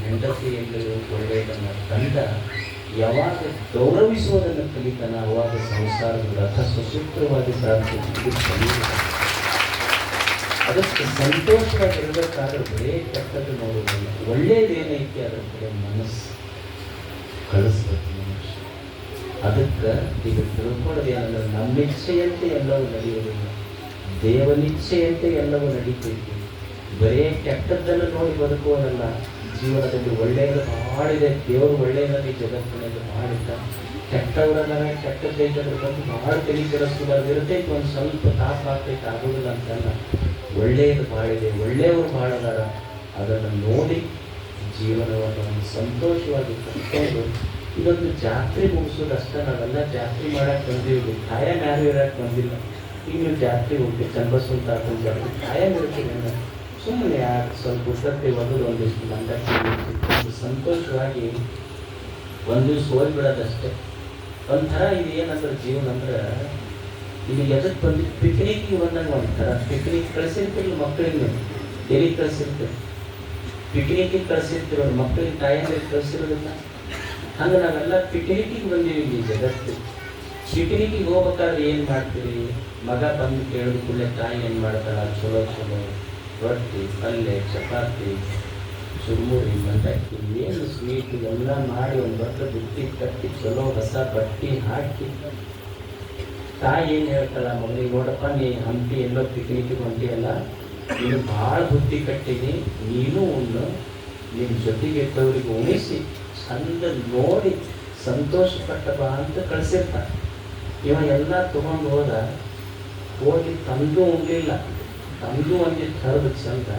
ಹೆಂಡತಿಯಲ್ಲಿರುವ ಒಳ್ಳೆಯದನ್ನು ಗಂಡ ಯಾವಾಗ ಗೌರವಿಸುವುದನ್ನು ಕಲಿತಾನ, ಅವಾಗ ಸಂಸಾರದ ರಥ ಸುಸೂತ್ರವಾಗಿ ಸಾಧಿಸುತ್ತದೆ. ಅದಕ್ಕೆ ಸಂತೋಷವಾಗಿರಬೇಕಾದ್ರೆ ಬರೇ ಕೆಟ್ಟದ್ದು ನೋಡುವುದಿಲ್ಲ, ಒಳ್ಳೆಯದೇನೈತಿ ಅದರ ಕಡೆ ಮನಸ್ಸು ಕಳಿಸ್ಬೇಕು ಮನುಷ್ಯ. ಅದಕ್ಕೆ ಈಗ ತಿಳ್ಕೊಳ್ಳೋದು ಏನಂದ್ರೆ, ನಮ್ಮ ಇಚ್ಛೆಯಂತೆ ಎಲ್ಲವೂ ನಡೆಯುವುದಿಲ್ಲ, ದೇವನಿಚ್ಛೆಯಂತೆ ಎಲ್ಲವೂ ನಡೀತೈತಿ. ಬರೇ ಕೆಟ್ಟದ್ದನ್ನು ನೋಡಿ ಬದುಕುವುದಲ್ಲ. ಜೀವನದಲ್ಲಿ ಒಳ್ಳೆಯದು ಮಾಡಿದೆ, ದೇವರು ಒಳ್ಳೆಯದಾಗಿ ಜಗತ್ತಿನಲ್ಲಿ ಮಾಡಿದ್ದ. ಕೆಟ್ಟವರನ್ನ ಕೆಟ್ಟದ್ದೈತಂದ್ರೆ ಬಂದು ಭಾಳ ತಲೆ ಕೆಡಿಸ್ಕೊಳ್ಳೋದು ಇರ್ತೈತಿ, ಒಂದು ಸ್ವಲ್ಪ ತಾಪ ಆಗ್ತೈತೆ, ಆಗೋದಿಲ್ಲ ಅಂತಲ್ಲ. ಒಳ್ಳೆಯದು ಮಾಡಿದೆ, ಒಳ್ಳೆಯವರು ಬಾಳದಾರ, ಅದನ್ನು ನೋಡಿ ಜೀವನವನ್ನು ಒಂದು ಸಂತೋಷವಾಗಿ ಕಟ್ಕೊಂಡು ಇದೊಂದು ಜಾತ್ರೆ ಮುಗಿಸೋದು ಅಷ್ಟೇ. ನಾವೆಲ್ಲ ಜಾತ್ರೆ ಮಾಡಕ್ಕೆ ಬಂದಿವಿ, ಕಾಯಂ ಯಾರು ಇರಕ್ಕೆ ಬಂದಿಲ್ಲ. ಈಗ ನೀವು ಜಾತ್ರೆ ಹೋಗ್ತೀವಿ, ಚನ್ನಬಸವನ ತಾತನ ಜಾತ್ರೆ ಕಾಯಂ ಇರ್ತೀವಿ. ಸುಮ್ಮನೆ ಯಾಕೆ ಸ್ವಲ್ಪ ಉತ್ತತ್ತಿ ಒದಲು ಒಂದಿಷ್ಟು ಮಂಡಕ್ಕಿ ಸಂತೋಷವಾಗಿ ಒಂದು ದಿವ್ಸ ಹೋಗ್ಬಿಡೋದಷ್ಟೇ. ಒಂಥರ ಇದು ಏನಂದ್ರೆ ಜೀವನ ಅಂದ್ರೆ, ಇದು ಎದಕ್ಕೆ ಬಂದು ಪಿಕ್ನಿಕ್ಗೆ ಬಂದಾಗ ಒಂಥರ ಪಿಕ್ನಿಕ್ ಕಳಿಸಿರ್ತಿರಲ್ಲ ಮಕ್ಕಳಿಗೆ, ಎಲ್ಲಿಗೆ ಕಳಿಸಿರ್ತೀವಿ, ಪಿಕ್ನಿಕ್ಗೆ ಕಳಿಸಿರ್ತೀರ ಮಕ್ಕಳಿಗೆ, ತಾಯಿಯಂದಿಗೆ ಕಳಿಸಿರೋದಿಲ್ಲ. ಹಂಗೆ ನಾವೆಲ್ಲ ಪಿಕ್ನಿಕ್ಕಿಗೆ ಬಂದೀವಿ ಈ ಜಗತ್ತು. ಪಿಕ್ನಿಕ್ಕಿಗೆ ಹೋಗ್ಬೇಕಾದ್ರೆ ಏನು ಮಾಡ್ತೀವಿ, ಮಗ ಬಂದು ಕೇಳಿದ ಕೂಡಲೇ ತಾಯಿ ಏನು ಮಾಡ್ತಾಳ, ಚಲೋ ಚಲೋ ರೊಟ್ಟಿ, ಪಲ್ಯ, ಚಪಾತಿ, ಚುರುಮುರಿ, ಮಂಡಕ್ಕಿ, ಏನು ಸ್ವೀಟ್ ಎಲ್ಲ ಮಾಡಿ ಒಂದು ಬಟ್ಟೆ ಬುತ್ತಿ ಕಟ್ಟಿ ಚಲೋ ಹೊಸ ಬಟ್ಟೆ ಹಾಕಿ, ತಾಯಿ ಏನು ಹೇಳ್ತಾಳ, ಮಗನಿಗೆ ನೋಡಪ್ಪ ನೀ ಹಂಪಿ ಎಲ್ಲೋ ಪಿಕ್ನಿಕ್ಕಿಗೆ ಹೊಂಟಿಯಲ್ಲ, ನೀನು ಭಾಳ ಬುತ್ತಿ ಕಟ್ಟಿನಿ, ನೀನು ಉಣ್ಣು, ನಿನ್ನ ಜೊತೆಗೆ ಇದ್ದವ್ರಿಗೆ ಉಣಿಸಿ ಚಂದ ನೋಡಿ ಸಂತೋಷ ಪಟ್ಟ ಬಾ ಅಂತ ಕಳಿಸಿರ್ತಾನೆ. ಇವ ಎಲ್ಲ ತೊಗೊಂಡು ಹೋಗಿ ತಂದು ಉಣ್ಲಿಲ್ಲ, ತಂದು ಒಂದಿಷ್ಟು ಹರಿದು ಚಂದ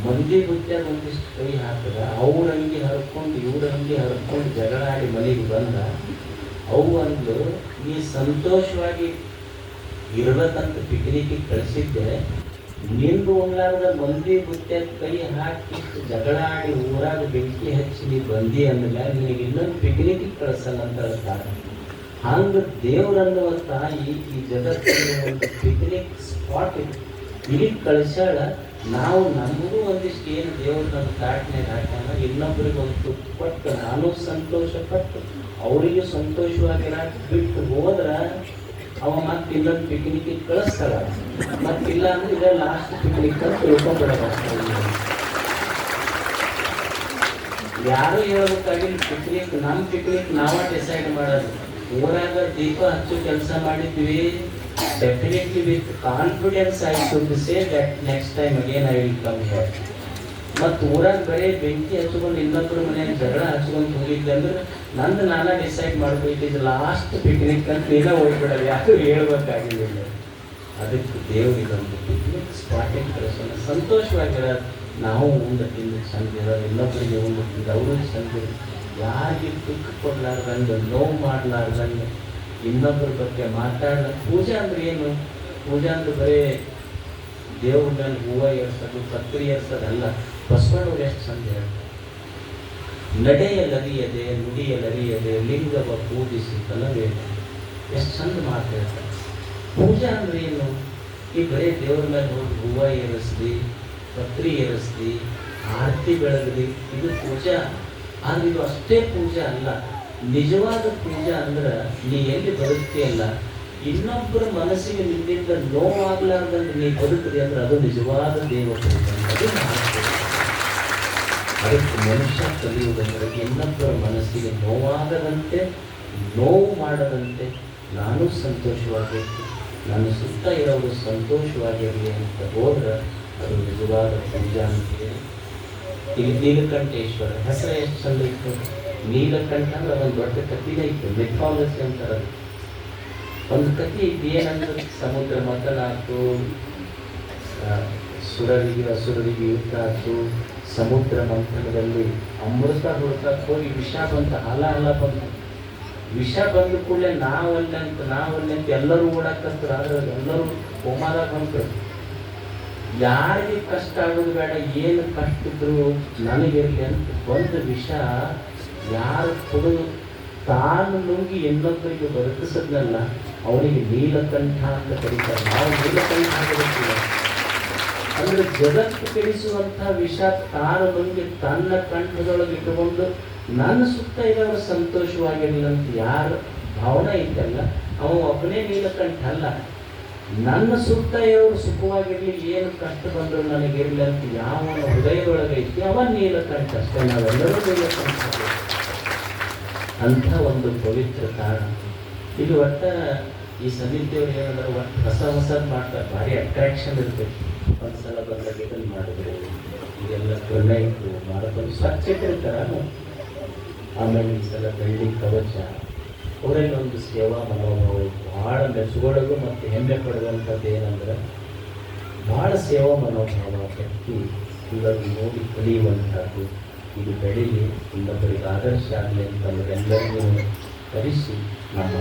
ಮಂದಿ ಬುದ್ಧಿಯಾಗ ಒಂದಿಷ್ಟು ಕೈ ಹಾಕಿದ, ಅವ್ರ ಅಂಗಿ ಹರ್ಕೊಂಡು ಇವ್ರ ಅಂಗಿ ಹರ್ಕೊಂಡು ಜಗಳ ಆಡಿ ಮನೆಗೆ ಬಂದ. ಅವು ಅಂದು ನೀ ಸಂತೋಷವಾಗಿ ಇರ್ಬೇಕಂತ ಪಿಕ್ನಿಕ್ಕಿಗೆ ಕಳಿಸಿದ್ದೆ, ನಿಂದು ಉಣ್ಲಾರ್ದ ಮಂದಿ ಬುದ್ಧಿಯಾಗ ಕೈ ಹಾಕಿ ಜಗಳ ಆಡಿ ಊರಾಗ ಬೆಂಕಿ ಹಚ್ಚಿ ನೀ ಬಂದಿ ಅಂದ್ಮೇಲೆ ನಿನಗೆ ಇನ್ನೊಂದು ಪಿಕ್ನಿಕ್ಕಿಗೆ ಕಳಿಸಲ್ಲ ಅಂತ ಹೇಳ್ತಾರೆ. ಹಂಗೆ ದೇವರನ್ನುವ ತಾಯಿ ಈ ಜಗತ್ತಿನ ಒಂದು ಪಿಕ್ನಿಕ್ ಸ್ಪಾಟ್ ಇದೆ, ಇಲ್ಲಿಗೆ ಕಳಿಸ್ಯಾಳ. ನಾವು ನಮಗೂ ಒಂದಿಷ್ಟು ಏನು ದೇವ್ರು ನಮ್ಮ ತಾಟ್ನಾಗ ಹಾಕ್ಯಾನ, ಇನ್ನೊಬ್ಬರಿಗೆ ಒಂದು ತುಪ್ಪ ಕೊಟ್ಟು ನಾನು ಸಂತೋಷ ಪಟ್ಟು ಅವರಿಗೂ ಸಂತೋಷವಾಗಿರಾಕ ಬಿಟ್ಟು ಹೋದ್ರೆ ಅವ ಮತ್ತೆ ಇನ್ನೊಂದು ಪಿಕ್ನಿಕ್ಕಿಗೆ ಕಳಿಸ್ತಾಳ. ಮತ್ತಿಲ್ಲ ಅಂದ್ರೆ ಇದೇ ಲಾಸ್ಟ್ ಪಿಕ್ನಿಕ್ ಅಂತ ತಿಳ್ಕೊಂಡ್ಬಿಡೋದು. ಯಾರು ಹೇಳ್ಬೇಕಾಗಿಲ್ಲ, ಪಿಕ್ನಿಕ್ ನಮ್ಮ ಪಿಕ್ನಿಕ್ ನಾವ ಡಿಸೈಡ್ ಮಾಡೋದು. ಊರಾಗ ದೀಪ ಹಚ್ಚು ಕೆಲಸ ಮಾಡಿದ್ವಿ, definitely with confidence I should say that next time again I will come here. ಮತ್ತು ಊರಾಗ ಬರೀ ಬೆಂಕಿ ಹಚ್ಕೊಂಡು ಇನ್ನೊಬ್ಬರ ಮನೆಯಾಗ ಜಗಳ ಹಚ್ಕೊಂಡು ಹೋಗಿದ್ದೆ ಅಂದ್ರೆ ನಂದು ನಾನಾ ಡಿಸೈಡ್ ಮಾಡ್ಬೇಕು, ಇದು ಲಾಸ್ಟ್ ಪಿಕ್ನಿಕ್ ಅಂತ ನೀನ ಹೋಗ್ಬಿಡೋದು, ಯಾರು ಹೇಳ್ಬೇಕಾಗಿಲ್ಲ. ಅದಕ್ಕೆ ದೇವರಿಗೊಂದು ಪಿಕ್ನಿಕ್ ಸ್ಪಾಟಿಗೆ ಕಳಿಸೋಣ, ಸಂತೋಷವಾಗಿರೋದು. ನಾವು ಉಂಡು ತಿಂದು ಚಂದ ಇರೋದು, ಇನ್ನೊಬ್ಬರಿಗೆ ಉಂಡು ತಿಂದು ಅವರು ಚಂದ, ಯಾರಿಗೆ ದುಃಖ ಕೊಡ್ಲಾರ್ದಂಗೆ, ನೋವು ಮಾಡಲಾರ್ದಂಗೆ ಇನ್ನೊಬ್ಬರ ಬಗ್ಗೆ ಮಾತಾಡ. ಪೂಜೆ ಅಂದ್ರೆ ಏನು? ಪೂಜೆ ಅಂದ್ರೆ ಬರೀ ದೇವ್ರ ಮೇಲೆ ಹೂವು ಏರ್ಸೋದು, ಪತ್ರಿ ಏರ್ಸೋದಲ್ಲ. ಬಸವಣ್ಣವ್ರು ಎಷ್ಟು ಚಂದ ಹೇಳ್ತಾರೆ, ನಡೆಯಲರಿಯದೆ ನುಡಿಯಲರಿಯದೆ ಲಿಂಗವ ಪೂಜಿಸಿ ಕಲವೇನು. ಎಷ್ಟು ಚಂದ ಮಾತಾಡ್ತಾರೆ. ಪೂಜೆ ಅಂದ್ರೆ ಏನು? ಈ ಬರೀ ದೇವ್ರ ಮೇಲೆ ಹೋಗಿ ಹೂವು ಏರಿಸ್ದಿ, ಪತ್ರಿ ಏರಿಸ್ದಿ, ಆರತಿ ಬೆಳಗ್ದಿ, ಇದು ಪೂಜಾ. ಆದ್ರೆ ಇದು ಅಷ್ಟೇ ಪೂಜೆ ಅಲ್ಲ. ನಿಜವಾದ ಪೂಜೆ ಅಂದ್ರೆ ನೀ ಎಲ್ಲಿ ಬದುಕ್ತಿಯಲ್ಲ, ಇನ್ನೊಬ್ಬರ ಮನಸ್ಸಿಗೆ ನಿನ್ನಿಂದ ನೋವಾಗ್ಲಾರ್ದಂಗೆ ನೀ ಬದುಕ್ತಿ ಅಂದ್ರೆ ಅದು ನಿಜವಾದ ದೇವ ಪೂಜೆ. ಅದು ಅದಕ್ಕೆ ಮನುಷ್ಯ ಕಲಿಯುವುದಂದ್ರೆ ಇನ್ನೊಬ್ಬರ ಮನಸ್ಸಿಗೆ ನೋವಾಗದಂತೆ, ನೋವು ಮಾಡದಂತೆ ನಾನು ಸಂತೋಷವಾಗಬೇಕು, ನನ್ನ ಸುತ್ತ ಇರೋರು ಸಂತೋಷವಾಗಿರಲಿ ಅಂತ ಹೋದ್ರೆ ಅದು ನಿಜವಾದ ಪೂಜಾ ಅಂತಿದೆ. ಇಲ್ಲಿ ನೀಲಕಂಠೇಶ್ವರ ಹೆಸರು ಎಷ್ಟು ಚಂದ ಇತ್ತು. ನೀಲಕಂಠ ಅಂದ್ರೆ ಅದೊಂದು ದೊಡ್ಡ ಕಥೆನೇ ಇತ್ತು, ಮಿಥಾಲಜಿ ಅಂತಾರೆ. ಒಂದು ಕಥೆ ಇತ್ತು, ಏನಂದ್ರೆ ಸಮುದ್ರ ಮಥನ ಆಯ್ತು, ಸುರರಿಗೆ ಅಸುರರಿಗೆ ಯುದ್ಧ ಆಯ್ತು. ಸಮುದ್ರ ಮಂಥನದಲ್ಲಿ ಅಮೃತ ಹುಡುಕಕ್ಕೆ ಹೋಗಿ ವಿಷ ಬಂತ, ಹಲ ಬಂತು. ವಿಷ ಬಂದ ಕೂಡಲೇ ನಾವಲ್ಲೇ ಅಂತ ಎಲ್ಲರೂ ಓಡಾಕತ್ರ. ಆದ್ರೆ ಎಲ್ಲರೂ ಹೋಮಾದ ಬಂತು. ಯಾರಿಗೆ ಕಷ್ಟ ಆಗೋದು ಬೇಡ, ಏನು ಕಷ್ಟ ಇದ್ರು ನನಗಿರಲಿ ಅಂತ ಒಂದು ವಿಷ ಯಾರು ಕುಡಿದು ತಾನು ನುಂಗಿ ಇನ್ನೊಬ್ಬರಿಗೆ ಬದುಕಿಸದ್ನಲ್ಲ ಅವನಿಗೆ ನೀಲಕಂಠ ಅಂತ ಕರೀತಾರೆ. ನಾವು ನೀಲಕಂಠ ಆಗಬೇಕಿಲ್ಲ ಅಂದ್ರೆ ಜಗತ್ತು ಕೆಡಿಸುವಂಥ ವಿಷ ತಾನು ನುಂಗಿ ತನ್ನ ಕಂಠದೊಳಗೆ ಇಟ್ಟುಕೊಂಡು ನನ್ನ ಸುತ್ತ ಇರೋರು ಸಂತೋಷವಾಗಿರಲಿ ಅಂತ ಯಾರ ಭಾವನೆ ಇದ್ದಲ್ಲ ಅವ ಒಬ್ಬನೇ ನೀಲಕಂಠ ಅಲ್ಲ. ನನ್ನ ಸುತ್ತ ಇರೋರು ಸುಖವಾಗಿರ್ಲಿ, ಏನು ಕಷ್ಟ ಬಂದರೂ ನನಗಿರಲಿ ಅಂತ ಯಾವನ ಹೃದಯದೊಳಗೆ ಐತಿ ಅವ ನೀಲಕಂಠ ಅಷ್ಟೇ. ನಾವೆಲ್ಲರೂ ನೀಲಕಂಠ ಅಂಥ ಒಂದು ಪವಿತ್ರ ತಾಣ ಇದು. ಒಟ್ಟ ಈ ಸಮಿತಿಯವ್ರು ಏನಂದ್ರೆ ಒಟ್ಟು ಹೊಸದು ಮಾಡ್ತಾರೆ, ಭಾರಿ ಅಟ್ರಾಕ್ಷನ್ ಇರ್ತೈತಿ. ಒಂದ್ಸಲ ಬಂದಾಗ ಇದನ್ನು ಮಾಡಿದ್ರು, ಇದೆಲ್ಲ ಗ್ರನೈಟು ಮಾಡ್ಕೊಂಡು ಸ್ವಚ್ಛ ಇಟ್ಟಿರ್ತಾರ. ಆಮೇಲೆ ಈ ಸಲ ಬೆಳ್ಳಿ ಕವಚ, ಅವರಲ್ಲಿ ಒಂದು ಸೇವಾ ಮನೋಭಾವ ಭಾಳ ಮೆಚ್ಚುಗೊಳ್ಳೋದು ಮತ್ತು ಹೆಮ್ಮೆ ಪಡುವಂಥದ್ದು ಏನಂದ್ರೆ ಭಾಳ ಸೇವಾ ಮನೋಭಾವ ವ್ಯಕ್ತಿ ಇವಾಗ ನೋಡಿ ಕಲಿಯುವಂಥದ್ದು. ಇದು ಬೆಳೀಲಿ, ಇನ್ನೊಬ್ಬರಿಗೆ ಆದರ್ಶ ಆಗಲಿ ಅಂತ ನಮಗೆಲ್ಲರಿಗೂ ಕಲಿಸಿ ನಮ್ಮ